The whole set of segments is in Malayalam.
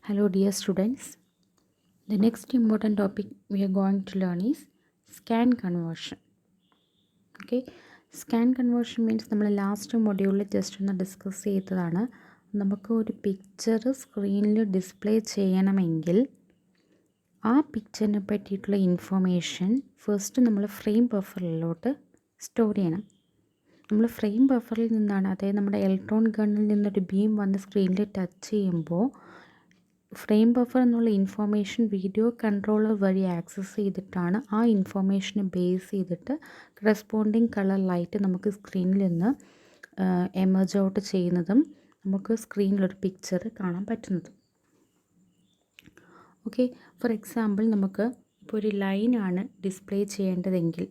Hello dear students. The next important topic we are going to learn is scan conversion. Okay. Scan conversion means നമ്മൾ ലാസ്റ്റ് മൊഡ്യൂളിൽ ജസ്റ്റ് ഒന്ന് ഡിസ്കസ് ചെയ്തതാണ്. നമുക്ക് ഒരു പിക്ചർ സ്ക്രീനിൽ ഡിസ്പ്ലേ ചെയ്യണമെങ്കിൽ ആ പിക്ചറിനെ പറ്റിയിട്ടുള്ള ഇൻഫോർമേഷൻ ഫസ്റ്റ് നമ്മൾ ഫ്രെയിം ബഫറിലോട്ട് സ്റ്റോർ ചെയ്യണം. നമ്മൾ ഫ്രെയിം ബഫറിൽ നിന്നാണ്, അതായത് നമ്മുടെ ഇലക്ട്രോൺ ഗണ്ണിൽ നിന്നൊരു ബീം വന്ന് സ്ക്രീനിൽ ടച്ച് ചെയ്യുമ്പോൾ ഫ്രെയിം ബഫർ എന്നുള്ള ഇൻഫോർമേഷൻ വീഡിയോ കൺട്രോളർ വഴി ആക്സസ് ചെയ്തിട്ടാണ് ആ ഇൻഫോർമേഷനെ ബേസ് ചെയ്തിട്ട് കറസ്പോണ്ടിങ് കളർ ലൈറ്റ് നമുക്ക് സ്ക്രീനിൽ നിന്ന് എമർജ് ഔട്ട് ചെയ്യുന്നതും നമുക്ക് സ്ക്രീനിലൊരു പിക്ചർ കാണാൻ പറ്റുന്നതും. ഓക്കെ, ഫോർ എക്സാമ്പിൾ നമുക്ക് ഇപ്പോൾ ഒരു ലൈനാണ് ഡിസ്പ്ലേ ചെയ്യേണ്ടതെങ്കിൽ,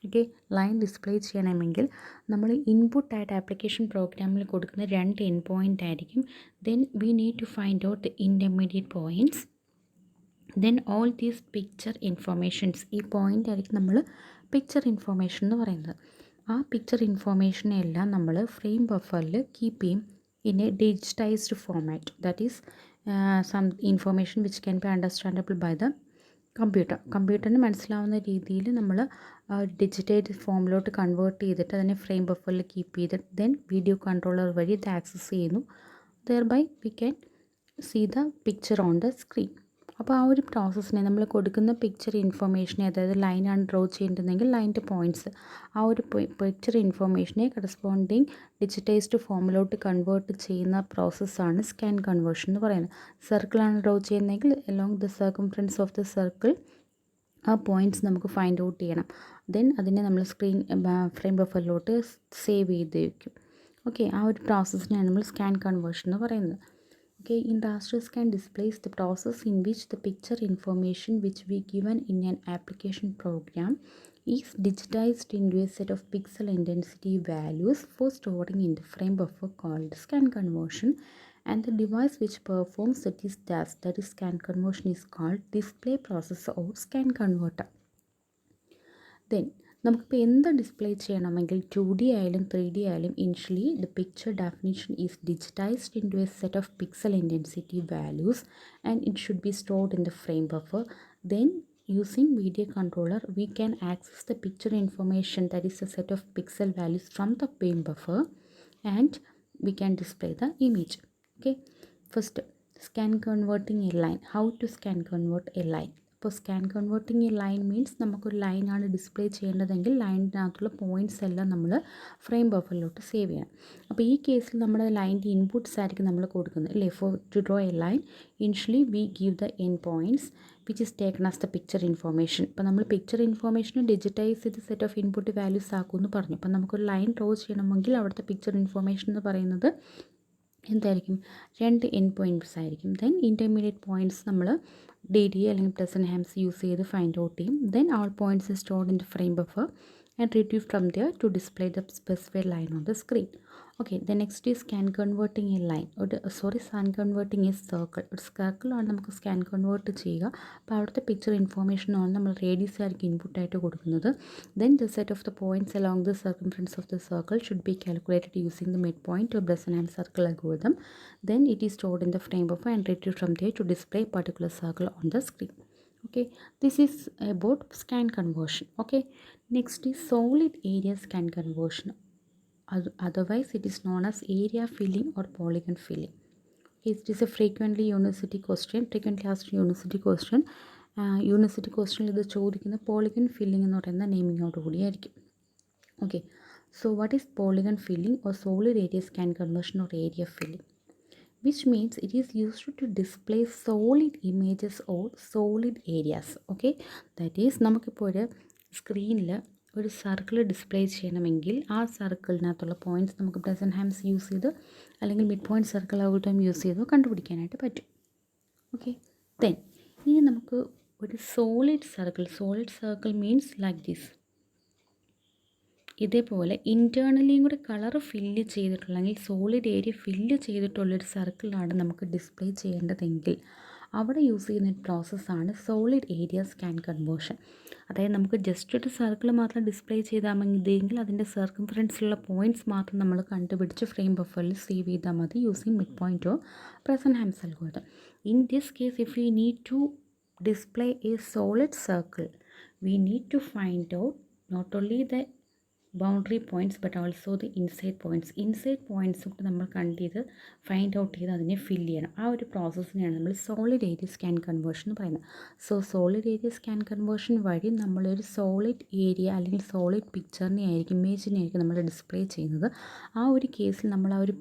ഓക്കെ, ലൈൻ ഡിസ്പ്ലേ ചെയ്യണമെങ്കിൽ നമ്മൾ ഇൻപുട്ടായിട്ട് ആപ്ലിക്കേഷൻ പ്രോഗ്രാമിൽ കൊടുക്കുന്ന 2 എൻ പോയിൻ്റ് ആയിരിക്കും. Then we need to find out the intermediate points. Then all these picture informations, ഈ പോയിൻ്റ് ആയിരിക്കും നമ്മൾ പിക്ചർ ഇൻഫോർമേഷൻ എന്ന് പറയുന്നത്. ആ പിക്ചർ ഇൻഫോർമേഷനെ എല്ലാം നമ്മൾ ഫ്രെയിം ബഫറിൽ കീപ്പ് ചെയ്യും in a digitised format. That is some information which can be understandable by the കമ്പ്യൂട്ടറിന് മനസ്സിലാവുന്ന രീതിയിൽ നമ്മൾ ഡിജിറ്റൈഡ് ഫോമിലോട്ട് കൺവേർട്ട് ചെയ്തിട്ട് അതിനെ ഫ്രെയിം ബഫറിൽ കീപ്പ് ചെയ്തിട്ട് ദെൻ വീഡിയോ കൺട്രോളർ വഴി ഇത് ആക്സസ് ചെയ്യുന്നു. Thereby we can see the picture on the screen. അപ്പോൾ ആ ഒരു പ്രോസസ്സിനെ നമ്മൾ കൊടുക്കുന്ന പിക്ചർ ഇൻഫോർമേഷനെ, അതായത് ലൈനാണ് ഡ്രോ ചെയ്യേണ്ടതെങ്കിൽ ലൈൻ്റെ പോയിൻറ്റ്സ്, ആ ഒരു പിക്ചർ ഇൻഫോർമേഷനെ കറസ്പോണ്ടിങ് ഡിജിറ്റൈസ്ഡ് ഫോമിലോട്ട് കൺവേർട്ട് ചെയ്യുന്ന പ്രോസസ്സാണ് സ്കാൻ കൺവേർഷൻ എന്ന് പറയുന്നത്. സർക്കിളാണ് ഡ്രോ ചെയ്യുന്നതെങ്കിൽ along the circumference of the circle ആ പോയിൻറ്റ്സ് നമുക്ക് ഫൈൻഡ് ഔട്ട് ചെയ്യണം. ദെൻ അതിനെ നമ്മൾ ഫ്രെയിം ബഫറിലോട്ട് സേവ് ചെയ്ത് വയ്ക്കും. ഓക്കെ, ആ ഒരു പ്രോസസ്സിനെയാണ് നമ്മൾ സ്കാൻ കൺവേർഷൻ എന്ന് പറയുന്നത്. Okay, in raster scan displays the process in which the picture information which we given in an application program is digitized into a set of pixel intensity values for storing in the frame buffer called scan conversion, and the device which performs this task, that is scan conversion, is called display processor or scan converter. Then നമുക്കിപ്പോൾ എന്ത് ഡിസ്പ്ലേ ചെയ്യണമെങ്കിൽ 2D ആയാലും 3D ആയാലും initially the picture definition is digitized in to a set of pixel intensity values and it should be stored in the frame buffer. Then using video controller we can access the picture information, that is a set of pixel values, from the frame buffer and we can display the image. Okay, first scan converting a line. How to scan convert a line? ഇപ്പോൾ scan converting A line means നമുക്കൊരു ലൈനാണ് ഡിസ്പ്ലേ ചെയ്യേണ്ടതെങ്കിൽ ലൈനിനകത്തുള്ള പോയിൻറ്റ്സ് എല്ലാം നമ്മൾ ഫ്രെയിം ബഫറിലോട്ട് സേവ് ചെയ്യണം. അപ്പോൾ ഈ കേസിൽ നമ്മുടെ ലൈനിൻ്റെ ഇൻപുട്ട്സ് ആയിരിക്കും നമ്മൾ കൊടുക്കുന്നത്, അല്ലേ? For to draw a line initially we give the N points which is taken as the picture information. ഇപ്പോൾ നമ്മൾ പിക്ചർ ഇൻഫോർമേഷനെ ഡിജിറ്റൈസ് ചെയ്ത് സെറ്റ് ഓഫ് ഇൻപുട്ട് വാല്യൂസ് ആക്കുമെന്ന് പറഞ്ഞു. അപ്പോൾ നമുക്കൊരു ലൈൻ ഡ്രോ ചെയ്യണമെങ്കിൽ അവിടുത്തെ പിക്ചർ ഇൻഫോർമേഷൻ എന്ന് പറയുന്നത് എന്തായിരിക്കും? 2 എൻ പോയിൻറ്റ്സ് ആയിരിക്കും. ദെൻ ഇൻ്റർമീഡിയറ്റ് പോയിൻറ്റ്സ് നമ്മൾ DDA അല്ലെങ്കിൽ +Enhance യൂസ് ചെയ്ത് ഫൈൻഡ് ഔട്ട് ചെയ്യും. Then all points is stored in the frame buffer and retrieve from there to display the specified line on the screen. Okay, the next is scan converting a line. Scan converting a circle. ഒരു സർക്കിളാണ് നമുക്ക് സ്കാൻ കൺവേർട്ട് ചെയ്യുക. അപ്പോൾ അവിടുത്തെ പിക്ചർ ഇൻഫോർമേഷനാണ് നമ്മൾ റേഡിയസ് ആയിരിക്കും ഇൻപുട്ടായിട്ട് കൊടുക്കുന്നത്. Then the set of the points along the circumference of the circle should be calculated using the mid point or Enhance circle algorithm. Then it is stored in the frame buffer and retrieved from there to display a particular circle on the screen. Okay, this is about scan conversion. Okay, next is solid area scan conversion. Otherwise it is known as area filling or polygon filling. Okay, it is a frequently asked university question. University ക്വസ്റ്റ്യനിൽ ഇത് ചോദിക്കുന്ന പോളിഗൺ ഫില്ലിംഗ് എന്ന് പറയുന്ന നെയിമിങ്ങോട് കൂടിയായിരിക്കും. Okay, so what is polygon filling or solid area scan conversion or area filling? which means it is used to display solid images or solid areas. Okay, that is നമുക്കിപ്പോൾ ഒരു സ്ക്രീനിൽ ഒരു സർക്കിൾ ഡിസ്പ്ലേ ചെയ്യണമെങ്കിൽ ആ സർക്കിളിനകത്തുള്ള പോയിൻറ്റ്സ് നമുക്ക് Enhance യൂസ് ചെയ്ത് അല്ലെങ്കിൽ മിഡ് പോയിൻറ്റ് സർക്കിൾ ആൾഗോരിതം യൂസ് ചെയ്തോ കണ്ടുപിടിക്കാനായിട്ട് പറ്റും. ഓക്കെ, ദെൻ ഇനി നമുക്ക് ഒരു solid circle means like this. ഇതേപോലെ ഇൻറ്റേർണലിയും കൂടെ കളർ ഫില്ല് ചെയ്തിട്ടുള്ള അല്ലെങ്കിൽ സോളിഡ് ഏരിയ ഫില്ല് ചെയ്തിട്ടുള്ളൊരു സർക്കിളാണ് നമുക്ക് ഡിസ്പ്ലേ ചെയ്യേണ്ടതെങ്കിൽ അവിടെ യൂസ് ചെയ്യുന്ന ഒരു പ്രോസസ്സാണ് സോളിഡ് ഏരിയ സ്കാൻ കൺവേർഷൻ. അതായത് നമുക്ക് ജസ്റ്റ് ഒരു സർക്കിൾ മാത്രം ഡിസ്പ്ലേ ചെയ്താൽ മതിയെങ്കിൽ അതിൻ്റെ സർക്കംഫറൻസിലുള്ള പോയിൻറ്റ്സ് മാത്രം നമ്മൾ കണ്ടുപിടിച്ച് ഫ്രെയിം ബഫറിൽ സേവ് ചെയ്താൽ മതി using mid point or Presen-Hams algorithm. In this case, if we need to display a solid circle, we need to find out not only the boundary points but also the inside പോയിൻറ്റ്സും കൂടെ നമ്മൾ കണ്ട് ചെയ്ത് ഫൈൻഡ് ഔട്ട് ചെയ്ത് അതിനെ ഫില്ല് ചെയ്യണം. ആ ഒരു പ്രോസസ്സിനെയാണ് നമ്മൾ സോളിഡ് ഏരിയ സ്കാൻ കൺവേർഷൻ എന്ന് പറയുന്നത്. So solid area scan conversion വഴി നമ്മളൊരു സോളിഡ് ഏരിയ അല്ലെങ്കിൽ സോളിഡ് പിക്ചറിനെ ആയിരിക്കും ഇമേജിനെ ആയിരിക്കും നമ്മൾ ഡിസ്പ്ലേ ചെയ്യുന്നത്. ആ ഒരു കേസിൽ നമ്മൾ ആ ഒരു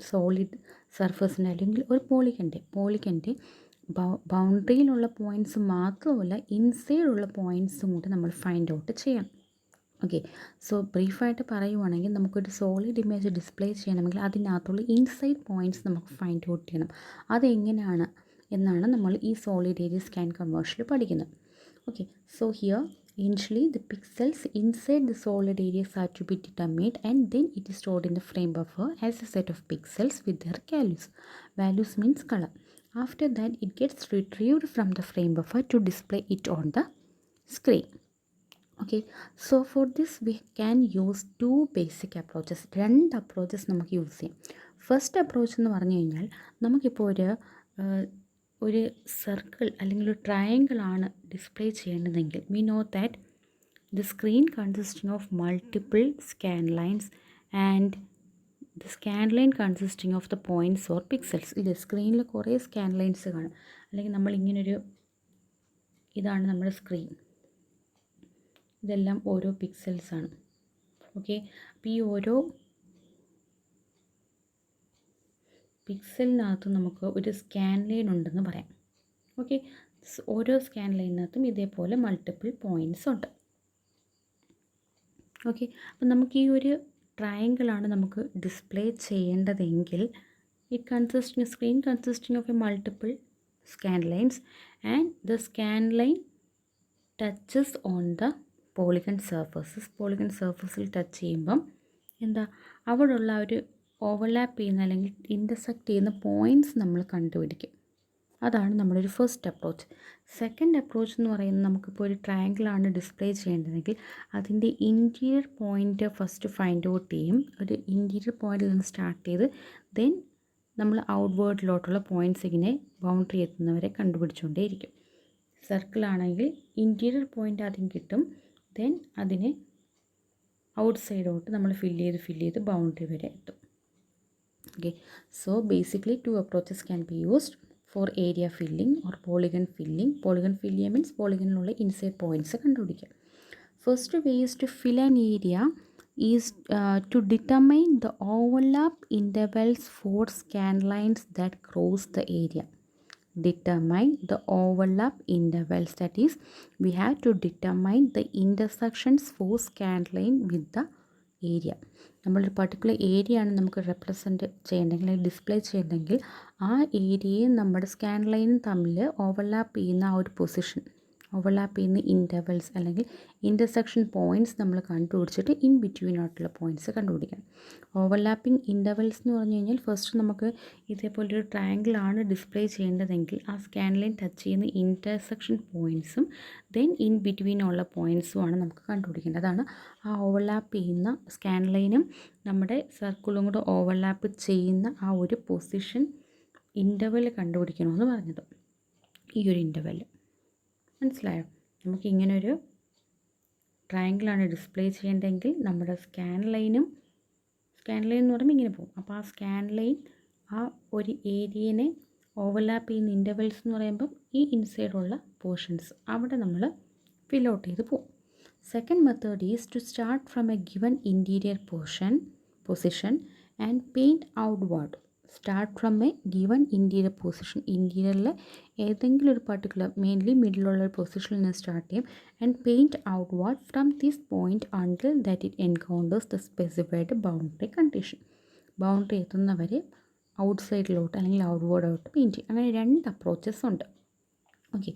സോളിഡ് സർഫസിൻ്റെ അല്ലെങ്കിൽ ഒരു പോളിക്കൻ്റെ ബൗണ്ടറിയിലുള്ള പോയിൻറ്റ്സ് മാത്രമല്ല ഇൻസൈഡുള്ള പോയിൻറ്റ്സും കൂടി നമ്മൾ ഫൈൻഡ് ഔട്ട് ചെയ്യണം. ഓക്കെ, സോ ബ്രീഫായിട്ട് പറയുവാണെങ്കിൽ നമുക്കൊരു സോളിഡ് ഇമേജ് ഡിസ്പ്ലേ ചെയ്യണമെങ്കിൽ അതിനകത്തുള്ള ഇൻസൈഡ് പോയിൻറ്റ്സ് നമുക്ക് ഫൈൻഡ് ഔട്ട് ചെയ്യണം. അതെങ്ങനെയാണ് എന്നാണ് നമ്മൾ ഈ സോളിഡ് ഏരിയ സ്കാൻ കൺവേർഷനിൽ പഠിക്കുന്നത്. Okay, so here initially the pixels inside the solid areas are to be determined and then it is stored in the frame buffer as a set of pixels with their values means color. After that it gets retrieved from the frame buffer to display it on the screen. Okay, so for this we can use two basic approaches. രണ്ട് അപ്രോച്ചസ് നമുക്ക് യൂസ് ചെയ്യാം. ഫസ്റ്റ് അപ്രോച്ച് എന്ന് പറഞ്ഞു കഴിഞ്ഞാൽ നമുക്കിപ്പോൾ ഒരു സർക്കിൾ അല്ലെങ്കിൽ ഒരു ട്രയാങ്കിൾ ആണ് ഡിസ്പ്ലേ ചെയ്യേണ്ടതെങ്കിൽ we know that the screen consisting of multiple scan lines and the scan line consisting of the points or pixels. ഇല്ല, സ്ക്രീനിൽ കുറേ സ്കാൻ ലൈൻസ് കാണും. അല്ലെങ്കിൽ നമ്മളിങ്ങനൊരു ഇതാണ് നമ്മുടെ സ്ക്രീൻ, ഇതെല്ലാം ഓരോ പിക്സൽസാണ്. ഓക്കെ, അപ്പോൾ ഈ ഓരോ പിക്സലിനകത്തും നമുക്ക് ഒരു സ്കാൻ ലൈൻ ഉണ്ടെന്ന് പറയാം. ഓക്കെ, ഓരോ സ്കാൻ ലൈനിനകത്തും ഇതേപോലെ മൾട്ടിപ്പിൾ പോയിൻറ്റ്സ് ഉണ്ട്. ഓക്കെ, അപ്പം നമുക്ക് ഈ ഒരു ട്രയാങ്കിളാണ് നമുക്ക് ഡിസ്പ്ലേ ചെയ്യേണ്ടതെങ്കിൽ screen consisting of a multiple scan lines and the scan line touches on the polygon സർഫസിൽ ടച്ച് ചെയ്യുമ്പം അവിടെയുള്ള ഒരു ഓവർലാപ്പ് ചെയ്യുന്ന അല്ലെങ്കിൽ ഇൻ്റർസെക്റ്റ് ചെയ്യുന്ന പോയിൻറ്റ്സ് നമ്മൾ കണ്ടുപിടിക്കും. അതാണ് നമ്മുടെ ഒരു ഫസ്റ്റ് അപ്രോച്ച്. സെക്കൻഡ് അപ്രോച്ച് എന്ന് പറയുന്നത് നമുക്കിപ്പോൾ ഒരു ട്രയാങ്കിളാണ് ഡിസ്പ്ലേ ചെയ്യേണ്ടതെങ്കിൽ അതിൻ്റെ interior point first find out ചെയ്യും. ഒരു ഇൻറ്റീരിയർ പോയിൻറ്റിൽ നിന്ന് സ്റ്റാർട്ട് ചെയ്ത് ദെൻ നമ്മൾ ഔട്ട്വേർഡിലോട്ടുള്ള പോയിൻറ്റ്സ് ഇങ്ങനെ ബൗണ്ടറി എത്തുന്നവരെ കണ്ടുപിടിച്ചുകൊണ്ടേയിരിക്കും. സർക്കിളാണെങ്കിൽ ഇൻറ്റീരിയർ പോയിൻ്റ് ആദ്യം കിട്ടും, ദെൻ അതിനെ ഔട്ട് സൈഡോട്ട് നമ്മൾ ഫില്ല് ചെയ്ത് ബൗണ്ടറി വരെ എത്തും. Okay, so basically two approaches can be used for area filling or polygon filling. Polygon filling means polygonലുള്ള inside points കണ്ടുപിടിക്കുക. First way is to fill an area is to determine the overlap intervals for scan lines that cross the area. Determine the overlap intervals, that is we have to determine the intersections for scan line with the area. നമ്മളൊരു പർട്ടിക്കുലർ ഏരിയ ആണ് നമുക്ക് റെപ്രസെൻറ്റ് ചെയ്യണമെങ്കിൽ അല്ലെങ്കിൽ ഡിസ്പ്ലേ ചെയ്യണമെങ്കിൽ ആ ഏരിയയും നമ്മുടെ സ്കാൻ ലൈനും തമ്മിൽ ഓവർലാപ്പ് ചെയ്യുന്ന ആ ഒരു പൊസിഷൻ, ഓവർലാപ്പ് ചെയ്യുന്ന ഇൻ്റർവെൽസ് അല്ലെങ്കിൽ ഇൻ്റർസെക്ഷൻ പോയിൻറ്റ്സ് നമ്മൾ കണ്ടുപിടിച്ചിട്ട് ഇൻ ബിറ്റ്വീൻ ആയിട്ടുള്ള പോയിൻറ്റ്സ് കണ്ടുപിടിക്കണം. ഓവർലാപ്പിംഗ് ഇൻ്റർവെൽസ് എന്ന് പറഞ്ഞു കഴിഞ്ഞാൽ ഫസ്റ്റ് നമുക്ക് ഇതേപോലൊരു ട്രയാങ്കിളാണ് ഡിസ്പ്ലേ ചെയ്യേണ്ടതെങ്കിൽ ആ സ്കാൻ ലൈൻ ടച്ച് ചെയ്യുന്ന ഇൻ്റർസെക്ഷൻ പോയിൻറ്റ്സും ദെൻ ഇൻ ബിറ്റ്വീൻ ഉള്ള പോയിൻറ്റ്സുമാണ് നമുക്ക് കണ്ടുപിടിക്കേണ്ടത്. അതാണ് ആ ഓവർലാപ്പ് ചെയ്യുന്ന സ്കാൻ ലൈനും നമ്മുടെ സർക്കിളും കൂടെ ഓവർലാപ്പ് ചെയ്യുന്ന ആ ഒരു പൊസിഷൻ ഇൻ്റർവെൽ കണ്ടുപിടിക്കണമെന്ന് പറഞ്ഞത്. ഈ ഒരു ഇൻ്റർവെൽ മനസ്സിലായോ? നമുക്കിങ്ങനൊരു ട്രയാങ്കിളാണ് ഡിസ്പ്ലേ ചെയ്യേണ്ടതെങ്കിൽ നമ്മുടെ സ്കാൻ ലൈൻ എന്ന് പറയുമ്പോൾ ഇങ്ങനെ പോകും. അപ്പോൾ ആ സ്കാൻ ലൈൻ ആ ഒരു ഏരിയനെ ഓവർലാപ്പ് ചെയ്യുന്ന ഇൻ്റർവെൽസ് എന്ന് പറയുമ്പം ഈ ഇൻസൈഡുള്ള പോർഷൻസ് അവിടെ നമ്മൾ ഫിൽ ഔട്ട് ചെയ്ത് പോകും. Second method is to start from a given interior position and paint outward. Start from a given interior position, ഇൻറ്റീരിയറിൽ ഏതെങ്കിലും ഒരു പർട്ടിക്കുലർ മെയിൻലി മിഡിലുള്ള ഒരു പൊസിഷനിൽ നിന്ന് സ്റ്റാർട്ട് ചെയ്യും and paint outward from this point until that it encounters the specified boundary condition. Boundary എത്തുന്നവരെ ഔട്ട് സൈഡിലോട്ട് അല്ലെങ്കിൽ ഔട്ട്വേർഡോട്ട് പെയിൻറ്റ് ചെയ്യും. അങ്ങനെ രണ്ട് അപ്രോച്ചസ് ഉണ്ട്. ഓക്കെ,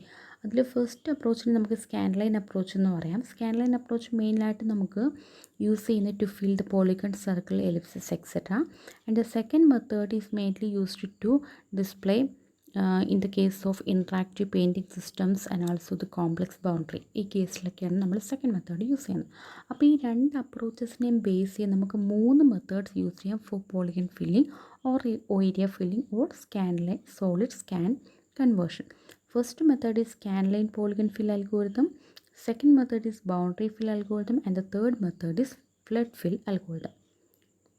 അതിൽ ഫസ്റ്റ് അപ്രോച്ചിന് നമുക്ക് സ്കാൻ ലൈൻ അപ്രോച്ച് എന്ന് പറയാം. സ്കാൻ ലൈൻ അപ്രോച്ച് മെയിനായിട്ട് നമുക്ക് യൂസ് ചെയ്യുന്നത് to fill the polygon, circle, ellipsis etcetera. And the second method is mainly used to display in the case of interactive painting systems and also the complex boundary. ഈ കേസിലൊക്കെയാണ് നമ്മൾ സെക്കൻഡ് മെത്തേഡ് യൂസ് ചെയ്യുന്നത്. അപ്പോൾ ഈ രണ്ട് അപ്രോച്ചസിനെയും ബേസ് ചെയ്യാൻ നമുക്ക് 3 മെത്തേഡ്സ് യൂസ് ചെയ്യാം for polygon filling or area filling or scanline solid scan conversion. First method is scanline polygon fill algorithm, second method is boundary fill algorithm, and the third method is flood fill algorithm.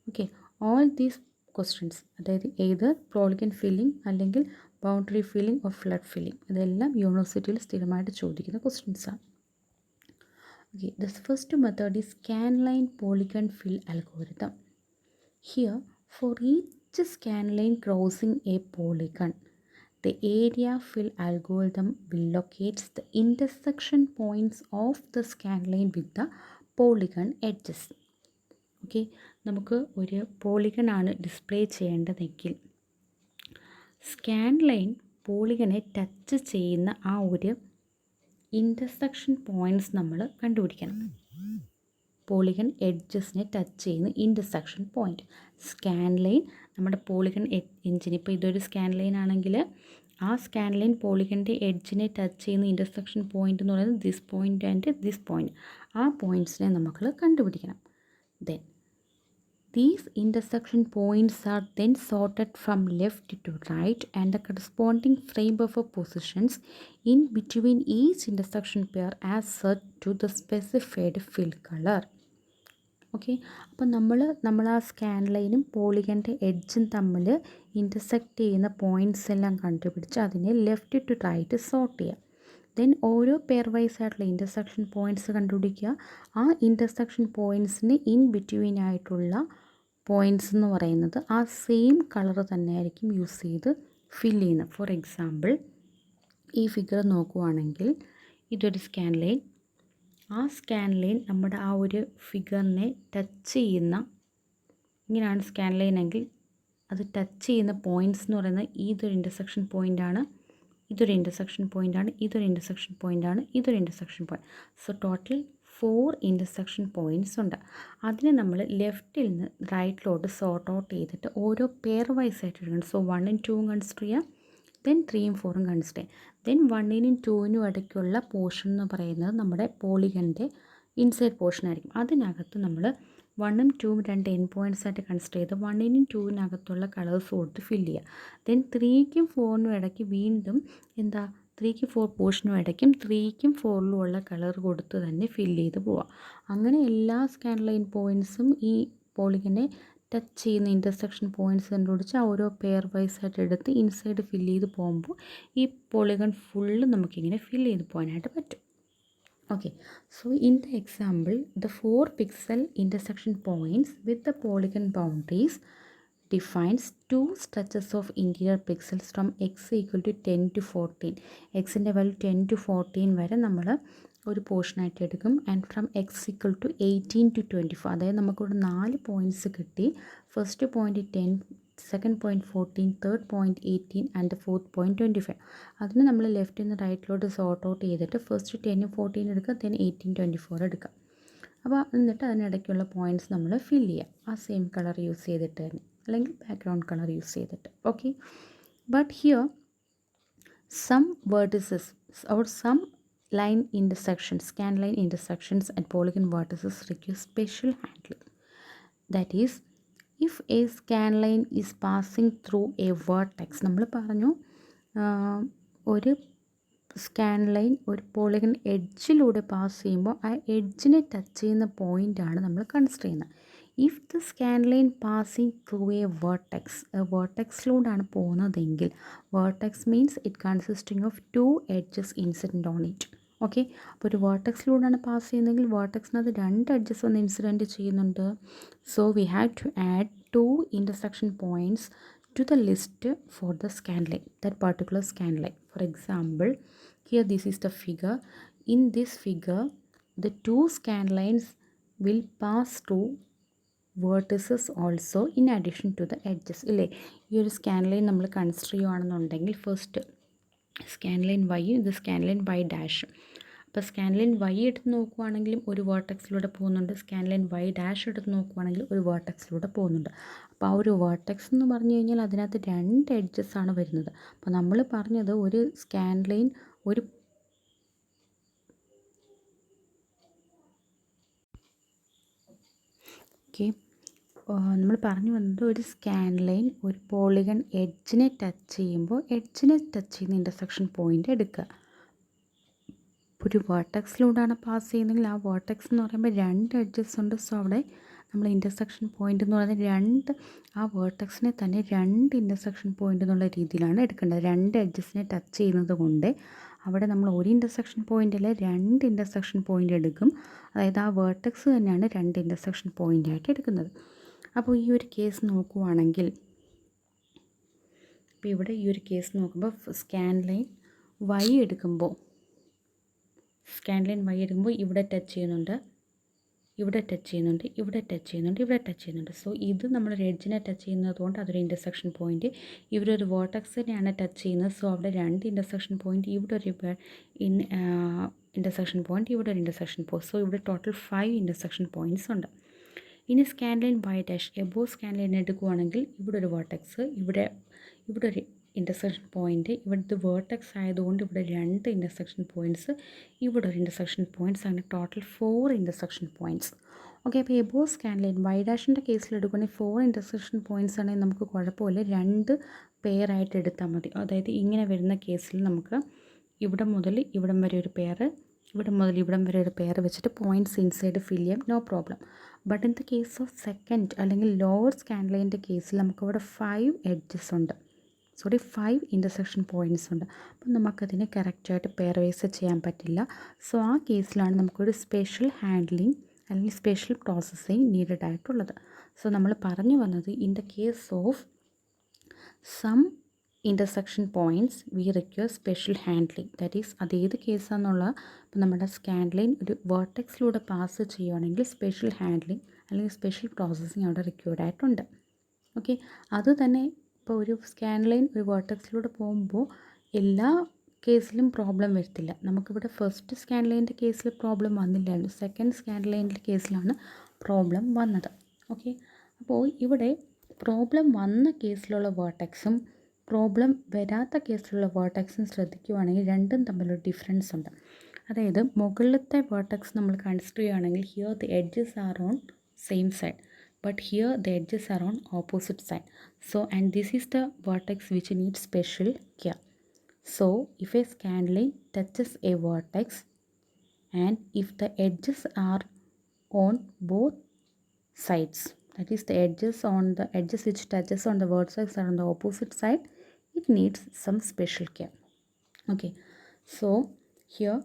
Okay, all these questions, അതായത് ഏത് പോളിഗൺ ഫില്ലിംഗ് അല്ലെങ്കിൽ boundary filling or flood filling, ഇതെല്ലാം യൂണിവേഴ്സിറ്റിയിൽ സ്ഥിരമായിട്ട് ചോദിക്കുന്ന ക്വസ്റ്റ്യൻസാണ്. Okay, the first method is scanline polygon fill algorithm. Here, for each scanline crossing a polygon, the area fill algorithm will locate the intersection points of the scanline with the polygon edges. Okay, നമുക്ക് ഒരു പോളിഗൺ ആണ് ഡിസ്പ്ലേ ചെയ്യേണ്ടതെങ്കിൽ സ്കാൻ ലൈൻ പോളിഗനെ ടച്ച് ചെയ്യുന്ന ആ ഒരു ഇൻ്റർസെക്ഷൻ പോയിൻറ്റ്സ് നമ്മൾ കണ്ടുപിടിക്കണം. പോളിഗൺ എഡ്ജസിനെ ടച്ച് ചെയ്യുന്ന ഇൻ്റർസെക്ഷൻ പോയിൻറ്റ് സ്കാൻ ലൈൻ നമ്മുടെ പോളിഗൺ എഡ്ജിന്, ഇപ്പോൾ ഇതൊരു സ്കാൻ ലൈൻ ആണെങ്കിൽ ആ സ്കാൻ ലൈൻ പോളിഗൻ്റെ എഡ്ജിനെ ടച്ച് ചെയ്യുന്ന ഇൻ്റർസെക്ഷൻ പോയിൻ്റ് എന്ന് പറയുന്നത് this point and this point. ആ പോയിൻറ്റ്സിനെ നമ്മൾ കണ്ടുപിടിക്കണം. Then these intersection points are then sorted from left to right, and the corresponding frame buffer positions in between each intersection pair as set to the specified fill color. Okay, അപ്പോൾ നമ്മൾ ആ സ്കാൻ ലൈനും പോളിഗൻ്റെ എഡ്ജും തമ്മിൽ ഇൻ്റർസെക്റ്റ് ചെയ്യുന്ന പോയിൻറ്റ്സ് എല്ലാം കണ്ടുപിടിച്ച് അതിനെ ലെഫ്റ്റ് ടു റൈറ്റ് സോർട്ട് ചെയ്യുക. ദെൻ ഓരോ പെയർ വൈസ് ആയിട്ടുള്ള ഇൻ്റർസെക്ഷൻ പോയിൻറ്റ്സ് കണ്ടുപിടിക്കുക. ആ ഇൻ്റർസെക്ഷൻ പോയിൻറ്റ്സിന് ഇൻ ബിറ്റ്വീൻ ആയിട്ടുള്ള പോയിൻറ്റ്സ് എന്ന് പറയുന്നത് ആ സെയിം കളർ തന്നെ ആയിരിക്കും യൂസ് ചെയ്ത് ഫില്ല് ചെയ്യുന്നത്. ഫോർ എക്സാമ്പിൾ, ഈ ഫിഗർ നോക്കുവാണെങ്കിൽ ഇതൊരു സ്കാൻ ലൈൻ. ആ സ്കാൻ ലൈൻ നമ്മുടെ ആ ഒരു ഫിഗറിനെ ടച്ച് ചെയ്യുന്ന, ഇങ്ങനെയാണ് സ്കാൻ ലൈൻ എങ്കിൽ അത് ടച്ച് ചെയ്യുന്ന പോയിൻറ്റ്സ് എന്ന് പറയുന്നത് ഇതൊരു ഇൻ്റർസെക്ഷൻ പോയിൻ്റാണ്, ഇതൊരു ഇൻ്റർസെക്ഷൻ പോയിൻ്റാണ്, ഇതൊരു ഇൻ്റർസെക്ഷൻ പോയിൻ്റാണ്, ഇതൊരു intersection point. So total 4 intersection points ഉണ്ട്. അതിനെ നമ്മൾ ലെഫ്റ്റിൽ നിന്ന് റൈറ്റിലോട്ട് സോർട്ട് ഔട്ട് ചെയ്തിട്ട് ഓരോ പെയർ വൈസ് ആയിട്ട് എടുക്കണം. സോ 1ഉം 2ഉം കൺസിഡർ ചെയ്യുക, ദെൻ 3ഉം 4ഉം കൺസിഡർ ചെയ്യുക. ദെൻ 1നും 2നും ഇടയ്ക്കുള്ള പോർഷൻ എന്ന് പറയുന്നത് നമ്മുടെ പോളിഗൻ്റെ ഇൻസൈഡ് പോർഷൻ ആയിരിക്കും. അതിനകത്ത് നമ്മൾ 1ഉം 2ഉം 2 എൻ പോയിൻറ്റ്സ് ആയിട്ട് കൺസിഡർ ചെയ്ത് 1നും 2വിനകത്തുള്ള കളേഴ്സ് കൊടുത്ത് ഫില്ല് ചെയ്യുക. ദെൻ 3ക്കും 4നും ഇടയ്ക്ക് വീണ്ടും 3ക്ക് 4 പോർഷനും ഇടയ്ക്കും 3ക്കും 4ലും ഉള്ള കളർ കൊടുത്ത് തന്നെ ഫില്ല് ചെയ്ത് പോവുക. അങ്ങനെ എല്ലാ സ്കാൻ ലൈൻ പോയിൻറ്റ്സും ഈ പോളിഗനെ ടച്ച് ചെയ്യുന്ന ഇൻ്റർസെക്ഷൻ പോയിൻറ്റ്സ് കണ്ടുപിടിച്ച് ഓരോ പെയർ വൈസ് ആയിട്ട് എടുത്ത് ഇൻസൈഡ് ഫില്ല് ചെയ്ത് പോകുമ്പോൾ ഈ പോളിഗൺ ഫുള്ള് നമുക്കിങ്ങനെ ഫില്ല് ചെയ്ത് പോകാനായിട്ട് പറ്റും. Okay, so in the example, the 4 pixel intersection points with the polygon boundaries defines 2 stretches of interior pixels from x equal to 10 to 14. Xൻ്റെ വാല്യൂ 10 to 14 വരെ നമ്മൾ ഒരു പോർഷനായിട്ട് എടുക്കും. And from X equal to 18 to 24, അതായത് നമുക്കിവിടെ 4 പോയിൻറ്റ്സ് കിട്ടി. First point 10, second point 14, third point 18 and fourth point 25. അതിന് നമ്മൾ ലെഫ്റ്റിൽ നിന്ന് റൈറ്റിലോട്ട് സോർട്ട് ഔട്ട് ചെയ്തിട്ട് ഫസ്റ്റ് 10, 14 എടുക്കുക, ദെൻ 18, 24 എടുക്കുക. അപ്പോൾ എന്നിട്ട് അതിനിടയ്ക്കുള്ള പോയിൻറ്റ്സ് നമ്മൾ ഫില്ല് ചെയ്യുക ആ സെയിം കളർ യൂസ് ചെയ്തിട്ട് തന്നെ, അല്ലെങ്കിൽ ബാക്ക്ഗ്രൗണ്ട് കളർ യൂസ് ചെയ്തിട്ട്. Okay, but here some vertices or some line intersections, scan line intersections and polygon vertices require special handling. That is, if a scan line is passing through a vertex, നമ്മൾ പറഞ്ഞു ഒരു സ്കാൻ ലൈൻ ഒരു പോളിഗൺ എഡ്ജിലൂടെ പാസ് ചെയ്യുമ്പോൾ ആ എഡ്ജിനെ ടച്ച് ചെയ്യുന്ന പോയിൻ്റാണ് നമ്മൾ കൺസിഡർ ചെയ്യുന്നത്. If the scan line passing through a വേർട്ടെക്സിലൂടെയാണ് പോകുന്നതെങ്കിൽ, vertex means it consisting of 2 edges incident on it. Okay, അപ്പോൾ ഒരു വേർട്ടെക്സിലൂടെയാണ് പാസ് ചെയ്യുന്നതെങ്കിൽ വേർട്ടെക്സിനകത്ത് 2 എഡ്ജസ് ഒന്ന് ഇൻസിഡൻറ്റ് ചെയ്യുന്നുണ്ട്. So we have to add 2 intersection points to the list for the scan line, that particular scan line. For example, here this is the figure. In this figure, the 2 scan lines will pass through vertices also in addition to the edges. ഇല്ലേ, ഈ ഒരു സ്കാൻ ലൈൻ നമ്മൾ കൺസിഡർ ചെയ്യുകയാണെന്നുണ്ടെങ്കിൽ ഫസ്റ്റ് സ്കാൻ ലൈൻ വൈ, ഇത് സ്കാൻ ലൈൻ വൈ ഡാഷ്. അപ്പോൾ സ്കാൻ ലൈൻ വൈ എടുത്ത് നോക്കുവാണെങ്കിലും ഒരു വേർട്ടെക്സിലൂടെ പോകുന്നുണ്ട്, സ്കാൻ ലൈൻ വൈ ഡാഷ് എടുത്ത് നോക്കുവാണെങ്കിൽ ഒരു വേർട്ടെക്സിലൂടെ പോകുന്നുണ്ട്. അപ്പോൾ ആ ഒരു വേർട്ടെക്സ് എന്ന് പറഞ്ഞു കഴിഞ്ഞാൽ അതിനകത്ത് 2 എഡ്ജസ് ആണ് വരുന്നത്. അപ്പോൾ നമ്മൾ പറഞ്ഞത് ഒരു സ്കാൻ ലൈൻ ഒരു ഓക്കെ നമ്മൾ പറഞ്ഞു വന്നത് ഒരു സ്കാൻ ലൈൻ ഒരു പോളിഗൺ എഡ്ജിനെ ടച്ച് ചെയ്യുമ്പോൾ എഡ്ജിനെ ടച്ച് ചെയ്യുന്ന ഇൻ്റർസെക്ഷൻ പോയിൻ്റ് എടുക്കുക. ഒരു വേർട്ടെക്സിലൂടെയാണ് പാസ് ചെയ്യുന്നതെങ്കിൽ ആ വേർട്ടെക്സ് എന്ന് പറയുമ്പോൾ 2 എഡ്ജസ് ഉണ്ട്. സോ അവിടെ നമ്മൾ ഇൻ്റർസെക്ഷൻ പോയിൻ്റ് എന്ന് പറയുന്നത് ആ വേർട്ടെക്സിനെ തന്നെ 2 ഇൻ്റർസെക്ഷൻ പോയിൻ്റ് എന്നുള്ള രീതിയിലാണ് എടുക്കേണ്ടത്. 2 എഡ്ജസിനെ ടച്ച് ചെയ്യുന്നത് കൊണ്ട് അവിടെ നമ്മൾ ഒരു ഇൻ്റർസെക്ഷൻ പോയിൻ്റിൽ 2 ഇൻ്റർസെക്ഷൻ പോയിൻ്റ് എടുക്കും. അതായത് ആ വേർട്ടെക്സ് തന്നെയാണ് 2 ഇൻ്റർസെക്ഷൻ പോയിൻ്റായിട്ട് എടുക്കുന്നത്. അപ്പോൾ ഈ ഒരു കേസ് നോക്കുവാണെങ്കിൽ, ഇപ്പോൾ ഇവിടെ ഈ ഒരു കേസ് നോക്കുമ്പോൾ സ്കാൻ ലൈൻ വൈ എടുക്കുമ്പോൾ ഇവിടെ ടച്ച് ചെയ്യുന്നുണ്ട്, ഇവിടെ ടച്ച് ചെയ്യുന്നുണ്ട്, ഇവിടെ ടച്ച് ചെയ്യുന്നുണ്ട്, ഇവിടെ ടച്ച് ചെയ്യുന്നുണ്ട്. സോ ഇത് നമ്മളൊരു എഡ്ജിനെ ടച്ച് ചെയ്യുന്നത് കൊണ്ട് അതൊരു ഇൻ്റർസെക്ഷൻ പോയിൻറ്റ്. ഇവരൊരു വേർട്ടെക്സിനെയാണ് ടച്ച് ചെയ്യുന്നത്. സോ അവിടെ 2 ഇൻ്റർസെക്ഷൻ പോയിൻറ്റ്, ഇവിടെ ഒരു ഇൻ്റർസെക്ഷൻ പോയിൻറ്റ്, ഇവിടെ ഒരു ഇൻ്റർസെക്ഷൻ പോയിൻറ്റ്. സോ ഇവിടെ ടോട്ടൽ 5 ഇൻ്റർസെക്ഷൻ പോയിൻറ്റ്സ് ഉണ്ട്. ഇനി scan line Y dash above scan line എടുക്കുവാണെങ്കിൽ ഇവിടെ ഒരു വേർട്ടെക്സ്, ഇവിടെ ഒരു ഇൻ്റർസെക്ഷൻ പോയിൻറ്റ്, ഇവിടുത്തെ വേർട്ടെക്സ് ആയതുകൊണ്ട് ഇവിടെ 2 ഇൻ്റർസെക്ഷൻ പോയിൻറ്റ്സ്, ഇവിടെ ഒരു ഇൻ്റർസെക്ഷൻ പോയിൻറ്റ്സ്, അങ്ങനെ ടോട്ടൽ 4 ഇൻ്റർസെക്ഷൻ പോയിൻറ്റ്സ്. ഓക്കെ, അപ്പോൾ എബോ സ്കാൻ ലൈൻ വൈ ഡാഷിൻ്റെ കേസിൽ എടുക്കുകയാണെങ്കിൽ 4 ഇൻ്റർസെക്ഷൻ പോയിൻറ്റ്സ് ആണെങ്കിൽ നമുക്ക് കുഴപ്പമില്ല, 2 പെയറായിട്ട് എടുത്താൽ മതി. അതായത് ഇങ്ങനെ വരുന്ന കേസിൽ നമുക്ക് ഇവിടെ മുതൽ ഇവിടം വരെ ഒരു പെയർ, ഇവിടെ മുതൽ ഇവിടം വരെ ഒരു പെയർ വെച്ചിട്ട് പോയിൻറ്റ്സ് ഇൻസൈഡ് ഫിൽ ചെയ്യാം, no problem. But in the case of second അല്ലെങ്കിൽ ലോവർ സ്കാൻ ലൈൻ്റെ കേസിൽ നമുക്കിവിടെ 5 എഡ്ജസ് ഉണ്ട്, 5 ഇൻ്റർസെക്ഷൻ പോയിൻറ്റ്സ് ഉണ്ട്. അപ്പം നമുക്കതിനെ കറക്റ്റായിട്ട് പെയർ വൈസ് ചെയ്യാൻ പറ്റില്ല. സോ ആ കേസിലാണ് നമുക്കൊരു സ്പെഷ്യൽ ഹാൻഡ്ലിങ് അല്ലെങ്കിൽ സ്പെഷ്യൽ പ്രോസസ്സിങ് നീഡഡ് ആയിട്ടുള്ളത്. സോ നമ്മൾ പറഞ്ഞു വന്നത് in the case of some intersection points we require special handling. That is അത് ഏത് കേസാണെന്നുള്ള, ഇപ്പോൾ നമ്മുടെ സ്കാൻ ലൈൻ ഒരു വേർട്ടെക്സിലൂടെ പാസ് ചെയ്യുകയാണെങ്കിൽ സ്പെഷ്യൽ ഹാൻഡ്ലിങ് അല്ലെങ്കിൽ സ്പെഷ്യൽ പ്രോസസ്സിങ് അവിടെ റിക്വയർഡ് ആയിട്ടുണ്ട്. ഓക്കെ, അത് തന്നെ ഇപ്പോൾ ഒരു സ്കാൻ ലൈൻ ഒരു വേർട്ടെക്സിലൂടെ പോകുമ്പോൾ എല്ലാ കേസിലും പ്രോബ്ലം വരത്തില്ല. നമുക്കിവിടെ ഫസ്റ്റ് സ്കാൻ ലൈൻ്റെ കേസിൽ പ്രോബ്ലം വന്നില്ലായിരുന്നു, സെക്കൻഡ് സ്കാൻ ലൈനിൻ്റെ കേസിലാണ് പ്രോബ്ലം വന്നത്. ഓക്കെ, അപ്പോൾ ഇവിടെ പ്രോബ്ലം വന്ന കേസിലുള്ള വേർട്ടെക്സും പ്രോബ്ലം വരാത്ത കേസിലുള്ള വേർട്ടെക്സും ശ്രദ്ധിക്കുകയാണെങ്കിൽ രണ്ടും തമ്മിലൊരു ഡിഫറൻസ് ഉണ്ട്. അതായത് മുകളിലത്തെ വേർട്ടെക്സ് നമ്മൾ കൺസിഡർ ചെയ്യുകയാണെങ്കിൽ here the edges R on same side, but here the edges are on opposite side. So and this is the vertex which needs special care. So if a scan line touches a vertex and if the edges are on both sides, that is the edges which touches on the vertex are on the opposite side, it needs some special care. Okay, so here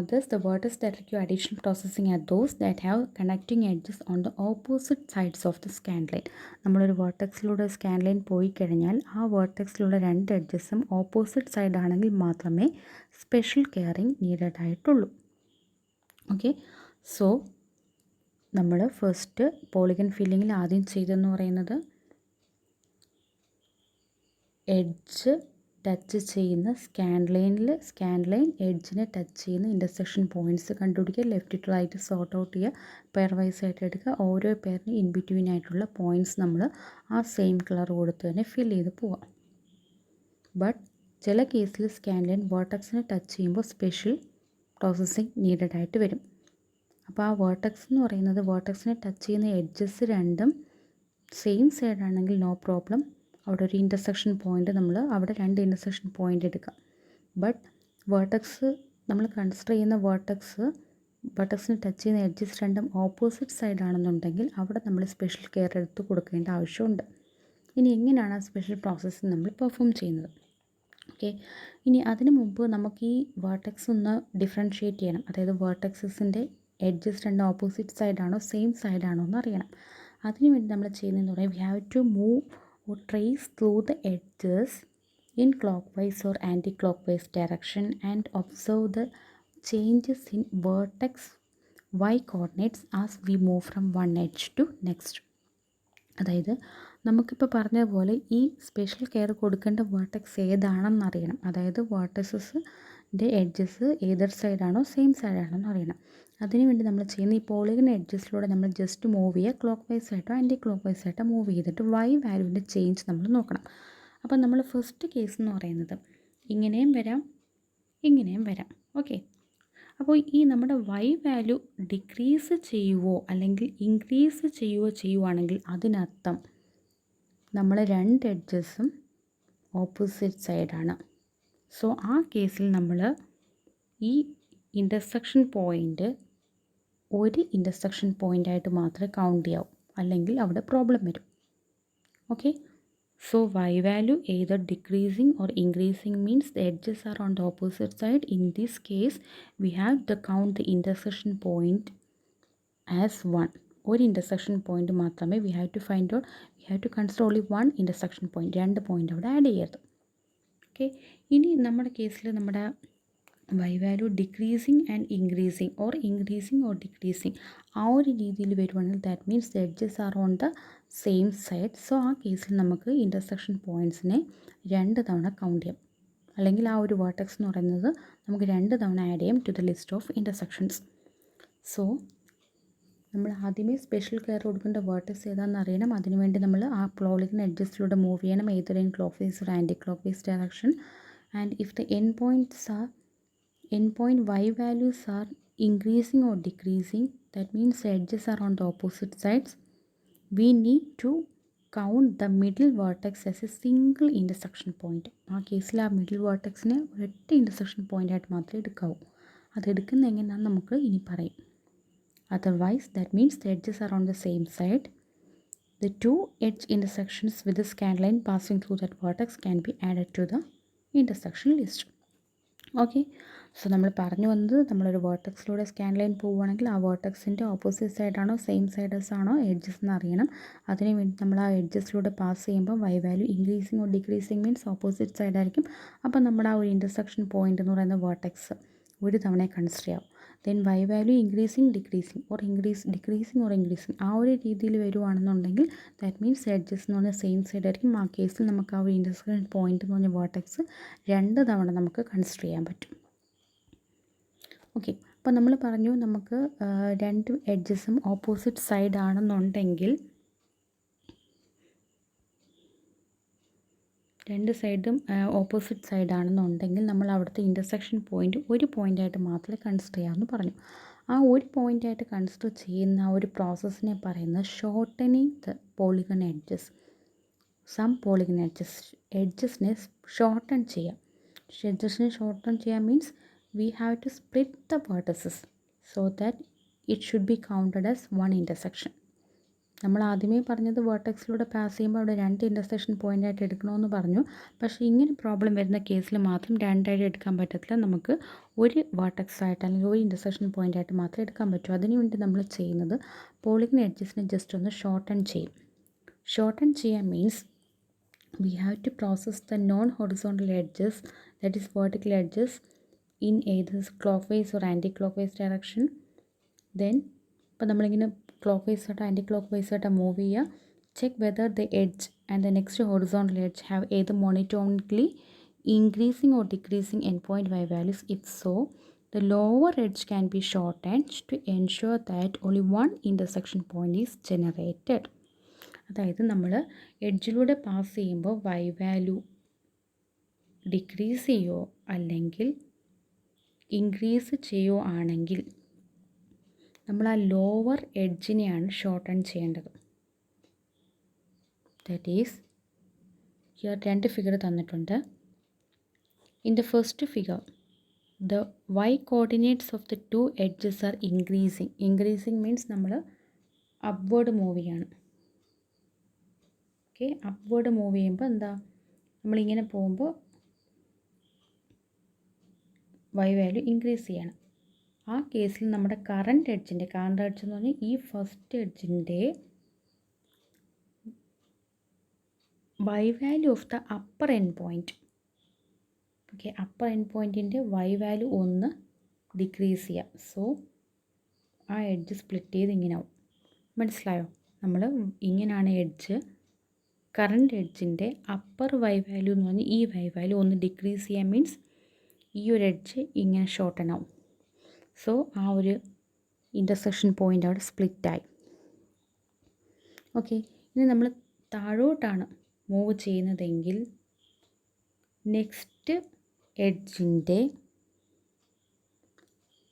thus the vertex that require additional processing are those that have connecting edges on the opposite sides of the scan line. നമ്മളൊരു വേർട്ടെക്സിലൂടെ സ്കാൻ ലൈൻ പോയി കഴിഞ്ഞാൽ ആ വേർട്ടെക്സിലുള്ള 2 എഡ്ജസും ഓപ്പോസിറ്റ് സൈഡ് ആണെങ്കിൽ മാത്രമേ സ്പെഷ്യൽ കെയറിങ് നീഡഡ് ആയിട്ടുള്ളൂ. ഓക്കെ, സോ നമ്മൾ ഫസ്റ്റ് പോളിഗൺ ഫില്ലിങ്ങിൽ ആദ്യം ചെയ്തെന്ന് പറയുന്നത് എഡ്ജ് ടച്ച് ചെയ്യുന്ന സ്കാൻ ലൈൻ എഡ്ജിനെ ടച്ച് ചെയ്യുന്ന ഇൻ്റർസെക്ഷൻ പോയിൻറ്റ്സ് കണ്ടുപിടിക്കുക, left to right sort out ചെയ്യുക, പെയർ വൈസ് ആയിട്ട് എടുക്കുക. ഓരോ പെയറിന് ഇൻ ബിറ്റ്വീൻ ആയിട്ടുള്ള പോയിൻറ്റ്സ് നമ്മൾ ആ സെയിം കളർ കൊടുത്ത് തന്നെ ഫിൽ ചെയ്ത് പോവാം. ബട്ട് ചില കേസിൽ സ്കാൻ ലൈൻ വേർട്ടെക്സിനെ ടച്ച് ചെയ്യുമ്പോൾ സ്പെഷ്യൽ പ്രോസസ്സിങ് നീഡഡ് ആയിട്ട് വരും. അപ്പോൾ ആ വേർട്ടെക്സ് എന്ന് പറയുന്നത് വേർട്ടെക്സിനെ ടച്ച് ചെയ്യുന്ന എഡ്ജസ് രണ്ടും സെയിം സൈഡ് ആണെങ്കിൽ നോ പ്രോബ്ലം, അവിടെ ഒരു ഇൻ്റർസെക്ഷൻ പോയിൻ്റ് നമ്മൾ അവിടെ 2 ഇൻ്റർസെക്ഷൻ പോയിൻ്റ് എടുക്കാം. ബട്ട് വേർട്ടെക്സ് നമ്മൾ കൺസിഡർ ചെയ്യുന്ന വേർട്ടെക്സിന് ടച്ച് ചെയ്യുന്ന എഡ്ജസ് രണ്ടും ഓപ്പോസിറ്റ് സൈഡ് ആണെന്നുണ്ടെങ്കിൽ അവിടെ നമ്മൾ സ്പെഷ്യൽ കെയർ എടുത്ത് കൊടുക്കേണ്ട ആവശ്യമുണ്ട്. ഇനി എങ്ങനെയാണ് ആ സ്പെഷ്യൽ പ്രോസസ്സിങ് നമ്മൾ പെർഫോം ചെയ്യുന്നത്? ഓക്കെ, ഇനി അതിന് മുമ്പ് നമുക്ക് ഈ വേർട്ടെക്സ് ഒന്ന് ഡിഫറൻഷ്യേറ്റ് ചെയ്യണം. അതായത് വേർട്ടെക്സസിൻ്റെ എഡ്ജസ് രണ്ടും ഓപ്പോസിറ്റ് സൈഡാണോ സെയിം സൈഡാണോ എന്ന് അറിയണം. അതിനുവേണ്ടി നമ്മൾ ചെയ്യുന്നതെന്ന് പറയുന്നത് we have to move or trace through the edges in clockwise or anti-clockwise direction and observe the changes in vertex y coordinates as we move from one edge to next. അതായത് നമുക്കിപ്പോൾ പറഞ്ഞ പോലെ ഈ സ്പെഷ്യൽ കെയർ കൊടുക്കേണ്ട വേർട്ടെക്സ് ഏതാണെന്ന് അറിയണം. അതായത് വേർട്ടെക്സസ് എഡ്ജസ് ഏതർ സൈഡാണോ സെയിം സൈഡാണോ എന്ന് അറിയണം. അതിനുവേണ്ടി നമ്മൾ ചെയ്യുന്ന ഈ പോളിഗൺ എഡ്ജസിലൂടെ നമ്മൾ ജസ്റ്റ് മൂവ് ചെയ്യുക, ക്ലോക്ക് വൈസ് ആയിട്ടോ ആൻറ്റി ക്ലോക്ക് വൈസ് ആയിട്ടോ മൂവ് ചെയ്തിട്ട് വൈ വാല്യൂവിൻ്റെ ചേഞ്ച് നമ്മൾ നോക്കണം. അപ്പോൾ നമ്മൾ ഫസ്റ്റ് കേസ് എന്ന് പറയുന്നത് ഇങ്ങനെയും വരാം ഇങ്ങനെയും വരാം. ഓക്കെ, അപ്പോൾ ഈ നമ്മുടെ വൈ വാല്യൂ ഡിക്രീസ് ചെയ്യുവോ അല്ലെങ്കിൽ ഇൻക്രീസ് ചെയ്യുവാണെങ്കിൽ അതിനർത്ഥം നമ്മൾ രണ്ട് എഡ്ജസും ഓപ്പോസിറ്റ് സൈഡാണ്. സോ ആ കേസിൽ നമ്മൾ ഈ ഇൻ്റർസെക്ഷൻ പോയിൻ്റ് ഒരു ഇൻ്റർസെക്ഷൻ പോയിൻ്റായിട്ട് മാത്രമേ കൗണ്ട് ചെയ്യാവൂ, അല്ലെങ്കിൽ അവിടെ പ്രോബ്ലം വരും. Okay, so y value either decreasing or increasing means the edges are on the opposite side. In this case we have to count the intersection point as 1. ഒരു ഇൻ്റർസെക്ഷൻ പോയിൻ്റ് മാത്രമേ we have to find out, we have to consider only one intersection point, രണ്ട് പോയിൻ്റ് അവിടെ ആഡ് ചെയ്യരുത്. ഓക്കെ, ഇനി നമ്മുടെ കേസിൽ നമ്മുടെ y value decreasing and increasing or increasing or decreasing ആ ഒരു രീതിയിൽ വരുവാണെങ്കിൽ that means the edges are on the same side. So ആ കേസിൽ നമുക്ക് ഇൻ്റർസെക്ഷൻ പോയിൻറ്റ്സിനെ രണ്ട് തവണ കൗണ്ട് ചെയ്യാം, അല്ലെങ്കിൽ ആ ഒരു വേർട്ടെക്സ് എന്ന് പറയുന്നത് നമുക്ക് രണ്ട് തവണ ആഡ് ചെയ്യാം to the list of intersections. So നമ്മൾ ആദ്യമേ സ്പെഷ്യൽ കെയർ കൊടുക്കേണ്ട വേർട്ടെക്സ് ഏതാണെന്ന് അറിയണം. അതിനുവേണ്ടി നമ്മൾ ആ പോളിഗൺ എഡ്ജസിലൂടെ മൂവ് ചെയ്യണം, ഏതൊരു in clockwise or anticlockwise direction. And if the endpoint y values are increasing or decreasing, that means the edges are on the opposite sides, we need to count the middle vertex as a single intersection point. ആ കേസിൽ ആ മിഡിൽ വേർട്ടെക്സിനെ ഒരൊറ്റ ഇൻ്റർസെക്ഷൻ പോയിൻ്റ് ആയിട്ട് മാത്രമേ എടുക്കാവൂ. അതെടുക്കുന്ന എങ്ങനെയാണെന്ന് നമുക്ക് ഇനി പറയും. Otherwise that means the edges are on the same side. The two edge intersections with the scan line passing through that vertex can be added to the intersection list. Okay, so നമ്മൾ പറഞ്ഞു വന്നത് നമ്മളൊരു വേർട്ടെക്സിലൂടെ സ്കാൻ ലൈൻ പോവുകയാണെങ്കിൽ ആ വേർട്ടെക്സിൻ്റെ ഓപ്പോസിറ്റ് സൈഡാണോ സെയിം സൈഡസ് ആണോ എഡ്ജസ് എന്ന് അറിയണം. അതിന് വേണ്ടി നമ്മൾ ആ എഡ്ജസിലൂടെ പാസ് ചെയ്യുമ്പോൾ Y value increasing or decreasing means opposite സൈഡായിരിക്കും. അപ്പോൾ നമ്മുടെ ആ ഒരു ഇൻ്റർസെക്ഷൻ പോയിൻ്റ് എന്ന് പറയുന്ന വേർട്ടെക്സ് ഒരു തവണ കൺസിഡർ ചെയ്യാവും. Then Y value increasing decreasing or increasing ആ ഒരു രീതിയിൽ വരുവാണെന്നുണ്ടെങ്കിൽ ദാറ്റ് മീൻസ് എഡ്ജസ് എന്ന് പറഞ്ഞാൽ സെയിം സൈഡ് ആയിരിക്കും. ആ കേസിൽ നമുക്ക് ആ ഒരു ഇൻ്റർസെക്ഷൻ പോയിൻ്റ് എന്ന് പറഞ്ഞ വേർട്ടെക്സ് രണ്ട് തവണ നമുക്ക് കൺസിഡർ ചെയ്യാൻ പറ്റും. ഓക്കെ, അപ്പോൾ നമ്മൾ പറഞ്ഞു നമുക്ക് രണ്ട് എഡ്ജസും ഓപ്പോസിറ്റ് സൈഡ് ആണെന്നുണ്ടെങ്കിൽ രണ്ട് സൈഡും ഓപ്പോസിറ്റ് സൈഡാണെന്നുണ്ടെങ്കിൽ നമ്മൾ അവിടുത്തെ ഇൻ്റർസെക്ഷൻ പോയിൻ്റ് ഒരു പോയിൻ്റായിട്ട് മാത്രമേ കൺസിഡർ ചെയ്യാമെന്ന് പറഞ്ഞു. ആ ഒരു പോയിൻ്റായിട്ട് കൺസിഡർ ചെയ്യുന്ന ആ ഒരു പ്രോസസ്സിനെ പറയുന്നത് shortening the polygon edges. Some polygon എഡ്ജസിനെ ഷോർട്ടൺ ചെയ്യാം. എഡ്ജസിനെ ഷോർട്ടൺ ചെയ്യാൻ means we have to split the vertices so that it should be counted as one intersection. നമ്മൾ ആദ്യമേ പറഞ്ഞത് വേർട്ടെക്സിലൂടെ പാസ് ചെയ്യുമ്പോൾ അവിടെ രണ്ട് ഇൻ്റർസെക്ഷൻ പോയിൻ്റായിട്ട് എടുക്കണമെന്ന് പറഞ്ഞു. പക്ഷേ ഇങ്ങനെ പ്രോബ്ലം വരുന്ന കേസിൽ മാത്രം രണ്ടായിട്ട് എടുക്കാൻ പറ്റത്തില്ല, നമുക്ക് ഒരു വേർട്ടെക്സ് ആയിട്ട് അല്ലെങ്കിൽ ഒരു ഇൻ്റർസെക്ഷൻ പോയിൻ്റായിട്ട് മാത്രമേ എടുക്കാൻ പറ്റൂ. അതിനുവേണ്ടി നമ്മൾ ചെയ്യുന്നത് പോളിഗൺ എഡ്ജസിനെ ജസ്റ്റ് ഒന്ന് ഷോർട്ടൺ ചെയ്യും. ഷോർട്ടൺ ചെയ്യാൻ means we have to process the non-horizontal edges, that is vertical edges, in either clockwise or anti-clockwise direction. Then ഇപ്പോൾ നമ്മളിങ്ങനെ ക്ലോക്ക് വൈസ് ആയിട്ട് ആൻറ്റി ക്ലോക്ക് വൈസ് ആയിട്ട് മൂവ് ചെയ്യുക. Check whether the edge and the next horizontal edge have ഏത് monotonically increasing or decreasing end point y values. If so the lower edge can be shortened to ensure that only one intersection point is generated. അതായത് നമ്മൾ എഡ്ജിലൂടെ പാസ് ചെയ്യുമ്പോൾ വൈ വാല്യൂ ഡിക്രീസ് ചെയ്യുമോ അല്ലെങ്കിൽ ഇൻക്രീസ് ചെയ്യുമോ ആണെങ്കിൽ നമ്മൾ ആ ലോവർ എഡ്ജിനെയാണ് ഷോർട്ടൺ ചെയ്യേണ്ടത്. ദാറ്റ് ഈസ് ഹിയർ രണ്ട് ഫിഗർ തന്നിട്ടുണ്ട്. In the first figure the y coordinates of the two edges are increasing means നമ്മൾ അപ്വേർഡ് മൂവ് ചെയ്യാണ്. ഓക്കെ, അപ്വേർഡ് മൂവ് ചെയ്യുമ്പോൾ എന്താ, നമ്മളിങ്ങനെ പോകുമ്പോൾ y വാല്യൂ ഇൻക്രീസ് ചെയ്യണം. ആ കേസിൽ നമ്മുടെ കറണ്ട് എഡ്ജ് എന്ന് പറഞ്ഞാൽ ഈ ഫസ്റ്റ് എഡ്ജിൻ്റെ y value of the upper end point, okay, upper end പോയിൻറ്റിൻ്റെ y വാല്യൂ ഒന്ന് ഡിക്രീസ് ചെയ്യാം. സോ ആ എഡ്ജ് സ്പ്ലിറ്റ് ചെയ്ത് ഇങ്ങനെ ആവും. മനസ്സിലായോ? നമ്മൾ ഇങ്ങനെയാണ് എഡ്ജ്, കറണ്ട് എഡ്ജിൻ്റെ അപ്പർ y വാല്യൂ എന്ന് പറഞ്ഞാൽ ഈ y വാല്യൂ ഒന്ന് ഡിക്രീസ് ചെയ്യാൻ മീൻസ് ഈ ഒരു എഡ്ജ് ഇങ്ങനെ ഷോർട്ടൺ ആവും. സോ ആ ഒരു ഇൻ്റർസെക്ഷൻ പോയിൻ്റ് അവിടെ സ്പ്ലിറ്റായി. ഓക്കെ, ഇനി നമ്മൾ താഴോട്ടാണ് മൂവ് ചെയ്യുന്നതെങ്കിൽ നെക്സ്റ്റ് എഡ്ജിൻ്റെ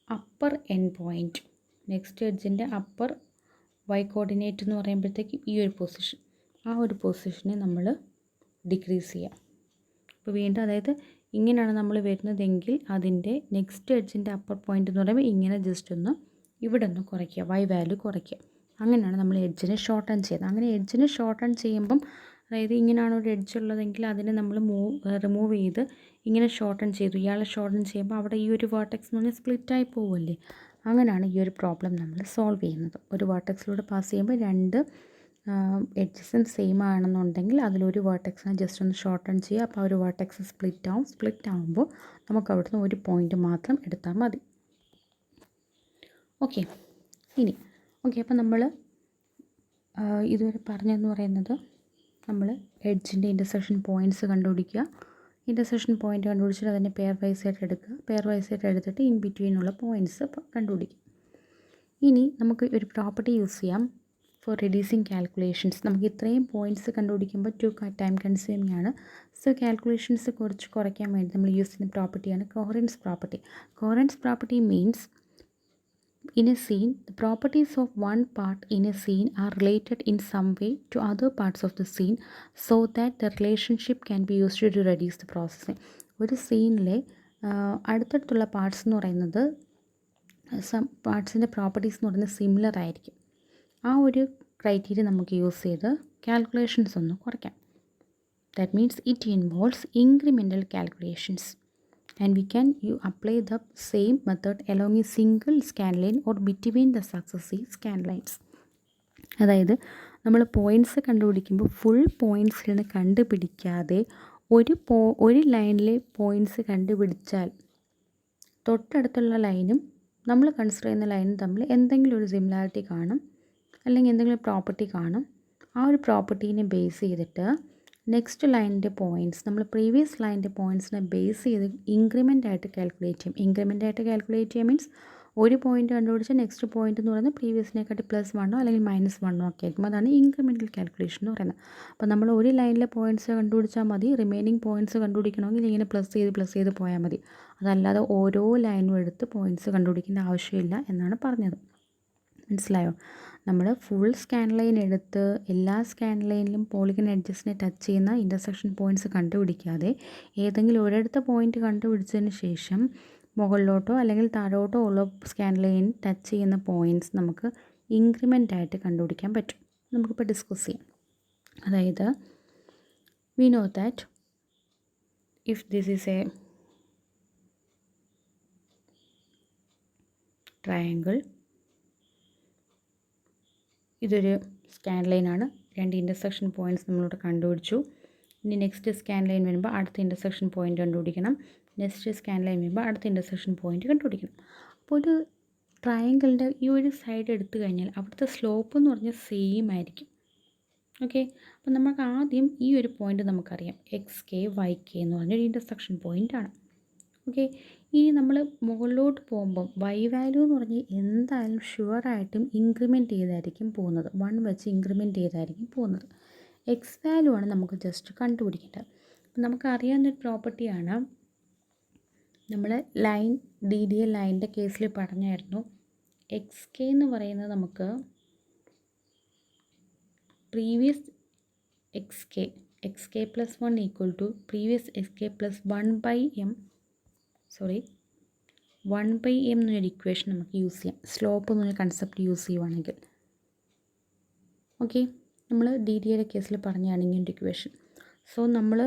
അപ്പർ എൻഡ് പോയിൻറ്റ്, നെക്സ്റ്റ് എഡ്ജിൻ്റെ അപ്പർ വൈ കോർഡിനേറ്റ് എന്ന് പറയുമ്പോഴത്തേക്കും ഈ ഒരു പൊസിഷൻ, ആ ഒരു പൊസിഷനെ നമ്മൾ ഡിക്രീസ് ചെയ്യാം. അപ്പോൾ വീണ്ടും അതായത് ഇങ്ങനെയാണ് നമ്മൾ വരുന്നതെങ്കിൽ അതിൻ്റെ നെക്സ്റ്റ് എഡ്ജിൻ്റെ അപ്പർ പോയിൻ്റ് എന്ന് പറയുമ്പോൾ ഇങ്ങനെ ജസ്റ്റ് ഒന്ന് ഇവിടെ ഒന്ന് കുറയ്ക്കുക, വൈ വാല്യൂ കുറയ്ക്കുക. അങ്ങനെയാണ് നമ്മൾ എഡ്ജിനെ ഷോർട്ടൺ ചെയ്യുന്നത്. അങ്ങനെ എഡ്ജിനെ ഷോർട്ടൺ ചെയ്യുമ്പം അതായത് ഇങ്ങനെയാണ് ഒരു എഡ്ജ് ഉള്ളതെങ്കിൽ അതിനെ നമ്മൾ റിമൂവ് ചെയ്ത് ഇങ്ങനെ ഷോർട്ടൺ ചെയ്തു, ഇയാളെ ഷോർട്ടൺ ചെയ്യുമ്പോൾ അവിടെ ഈ ഒരു വേർട്ടെക്സ് എന്ന് പറഞ്ഞാൽ സ്പ്ലിറ്റായി പോവുമല്ലേ. അങ്ങനെയാണ് ഈ ഒരു പ്രോബ്ലം നമ്മൾ സോൾവ് ചെയ്യുന്നത്. ഒരു വേർട്ടെക്സിലൂടെ പാസ് ചെയ്യുമ്പോൾ രണ്ട് എഡ്ജസും സെയിം ആണെന്നുണ്ടെങ്കിൽ അതിലൊരു വേർട്ടെക്സിനെ ജസ്റ്റ് ഒന്ന് ഷോർട്ടൺ ചെയ്യുക. അപ്പോൾ ആ ഒരു വേർട്ടെക്സ് സ്പ്ലിറ്റ് ആവും. സ്പ്ലിറ്റ് ആകുമ്പോൾ നമുക്ക് അവിടുന്ന് ഒരു പോയിൻ്റ് മാത്രം എടുത്താൽ മതി. ഓക്കെ, ഇനി ഓക്കെ, അപ്പോൾ നമ്മൾ ഇതുവരെ പറഞ്ഞതെന്ന് പറയുന്നത് നമ്മൾ എഡ്ജിൻ്റെ ഇൻ്റർസെക്ഷൻ പോയിൻറ്റ്സ് കണ്ടുപിടിക്കുക. ഇൻ്റർസെക്ഷൻ പോയിൻ്റ് കണ്ടുപിടിച്ചിട്ട് അതിനെ പെയർ വൈസ് ആയിട്ട് എടുക്കുക. പെയർ വൈസ് ആയിട്ട് എടുത്തിട്ട് ഇൻ ബിറ്റ്വീനുള്ള പോയിൻറ്റ്സ് കണ്ടുപിടിക്കുക. ഇനി നമുക്ക് ഒരു പ്രോപ്പർട്ടി യൂസ് ചെയ്യാം ഫോർ റെഡ്യൂസിങ് കാൽക്കുലേഷൻസ്. നമുക്ക് ഇത്രയും പോയിൻറ്റ്സ് കണ്ടുപിടിക്കുമ്പോൾ ടൈം കൺസ്യൂമിംഗ് ആണ്. സോ കാൽക്കുലേഷൻസ് കുറയ്ക്കാൻ വേണ്ടി നമ്മൾ യൂസ് ചെയ്യുന്ന പ്രോപ്പർട്ടിയാണ് coherence property. Coherence property means in a scene, the properties of one part in a scene are related in some way to other parts of the scene so that the relationship can be used to reduce the processing. ഒരു സീനിലെ അടുത്തടുത്തുള്ള പാർട്സ് എന്ന് പറയുന്നത് പാർട്സിൻ്റെ പ്രോപ്പർട്ടീസ് എന്ന് പറയുന്നത് സിമിലർ ആയിരിക്കും. ആ ഒരു ക്രൈറ്റീരിയ നമുക്ക് യൂസ് ചെയ്ത് കാൽക്കുലേഷൻസ് ഒന്ന് കുറയ്ക്കാം. That means it involves incremental calculations. And we can apply the same method along a single scan line or between the successive scan lines. അതായത് നമ്മൾ പോയിൻറ്റ്സ് കണ്ടുപിടിക്കുമ്പോൾ ഫുൾ പോയിൻറ്റ്സിൽ നിന്ന് കണ്ടുപിടിക്കാതെ ഒരു ലൈനിലെ പോയിൻറ്റ്സ് കണ്ടുപിടിച്ചാൽ തൊട്ടടുത്തുള്ള ലൈനും നമ്മൾ കൺസിഡർ ചെയ്യുന്ന ലൈനും തമ്മിൽ എന്തെങ്കിലും ഒരു സിമിലാരിറ്റി കാണും, അല്ലെങ്കിൽ എന്തെങ്കിലും പ്രോപ്പർട്ടി കാണും. ആ ഒരു പ്രോപ്പർട്ടീനെ ബേസ് ചെയ്തിട്ട് നെക്സ്റ്റ് ലൈനിൻ്റെ പോയിൻറ്റ്സ് നമ്മൾ പ്രീവിയസ് ലൈനിൻ്റെ പോയിൻറ്റ്സിനെ ബേസ് ചെയ്ത് ഇൻക്രിമെൻ്റ് ആയിട്ട് കാൽക്കുലേറ്റ് ചെയ്യും. ഇൻക്രിമെൻ്റ് ആയിട്ട് കാൽക്കുലേറ്റ് ചെയ്യുക മീൻസ് ഒരു പോയിൻ്റ് കണ്ടുപിടിച്ചാൽ നെക്സ്റ്റ് പോയിൻ്റ് എന്ന് പറയുന്നത് പ്രീവിയസിനെക്കാട്ടി +1 അല്ലെങ്കിൽ -1 ഒക്കെ ആയിരിക്കും. അതാണ് ഇൻക്രിമെൻ്റൽ കാൽക്കുലേഷൻ എന്ന് പറയുന്നത്. അപ്പോൾ നമ്മൾ ഒരു ലൈനിലെ പോയിൻറ്റ്സ് കണ്ടുപിടിച്ചാൽ മതി, റിമൈനിങ് പോയിൻറ്റ്സ് കണ്ടുപിടിക്കണമെങ്കിൽ ഇങ്ങനെ പ്ലസ് ചെയ്ത് പോയാൽ മതി. അതല്ലാതെ ഓരോ ലൈനും എടുത്ത് പോയിൻറ്റ്സ് കണ്ടുപിടിക്കേണ്ട ആവശ്യമില്ല എന്നാണ് പറഞ്ഞത്. മനസ്സിലായോ? നമ്മൾ ഫുൾ സ്കാൻ ലൈൻ എടുത്ത് എല്ലാ സ്കാൻ ലൈനിലും പോളിഗൺ എഡ്ജസിനെ ടച്ച് ചെയ്യുന്ന ഇൻ്റർസെക്ഷൻ പോയിൻറ്റ്സ് കണ്ടുപിടിക്കാതെ ഏതെങ്കിലും ഒരിടത്ത പോയിൻ്റ് കണ്ടുപിടിച്ചതിന് ശേഷം മുകളിലോട്ടോ അല്ലെങ്കിൽ താഴോട്ടോ ഉള്ള സ്കാൻ ലൈൻ ടച്ച് ചെയ്യുന്ന പോയിൻറ്റ്സ് നമുക്ക് ഇൻക്രിമെൻ്റ് ആയിട്ട് കണ്ടുപിടിക്കാൻ പറ്റും. നമുക്കിപ്പോൾ ഡിസ്കസ് ചെയ്യാം. അതായത് V know that if this is A triangle, ഇതൊരു സ്കാൻ ലൈനാണ്. രണ്ട് ഇൻ്റർസെക്ഷൻ പോയിൻറ്റ്സ് നമ്മളിവിടെ കണ്ടുപിടിച്ചു. ഇനി നെക്സ്റ്റ് സ്കാൻ ലൈൻ വരുമ്പോൾ അടുത്ത ഇൻ്റർസെക്ഷൻ പോയിൻ്റ് കണ്ടുപിടിക്കണം. നെക്സ്റ്റ് സ്കാൻ ലൈൻ വരുമ്പോൾ അടുത്ത ഇൻ്റർസെക്ഷൻ പോയിൻ്റ് കണ്ടുപിടിക്കണം. അപ്പോൾ ഒരു ട്രയാങ്കിളിൻ്റെ ഈ ഒരു സൈഡ് എടുത്തു കഴിഞ്ഞാൽ അവിടുത്തെ സ്ലോപ്പ് എന്ന് പറഞ്ഞാൽ സെയിം ആയിരിക്കും. ഓക്കെ, അപ്പോൾ നമുക്ക് ആദ്യം ഈ ഒരു പോയിൻ്റ് നമുക്കറിയാം, XK YK എന്ന് പറഞ്ഞൊരു ഇൻ്റർസെക്ഷൻ പോയിൻ്റാണ്. ഓക്കെ, ഇനി നമ്മൾ മുകളിലോട്ട് പോകുമ്പം വൈ വാല്യൂ എന്ന് പറഞ്ഞാൽ എന്തായാലും ഷുവറായിട്ടും ഇൻക്രിമെൻറ്റ് ചെയ്തായിരിക്കും പോകുന്നത്. 1 വെച്ച് ഇൻക്രിമെൻറ്റ് ചെയ്തായിരിക്കും പോകുന്നത്. എക്സ് വാല്യൂ ആണ് നമുക്ക് ജസ്റ്റ് കണ്ടുപിടിക്കേണ്ടത്. അപ്പം നമുക്കറിയാവുന്നൊരു പ്രോപ്പർട്ടിയാണ്, നമ്മൾ ലൈൻ DDL ലൈനിൻ്റെ കേസിൽ പറഞ്ഞായിരുന്നു, XK എന്ന് പറയുന്നത് നമുക്ക് previous XK + 1 = previous XK + 1/m എന്നൊരു ഇക്വേഷൻ നമുക്ക് യൂസ് ചെയ്യാം. സ്ലോപ്പ് എന്നൊരു കൺസെപ്റ്റ് യൂസ് ചെയ്യുവാണെങ്കിൽ. ഓക്കെ, നമ്മൾ DDL കേസിൽ പറഞ്ഞാണ് ഇങ്ങനൊരു ഇക്വേഷൻ. സോ നമ്മൾ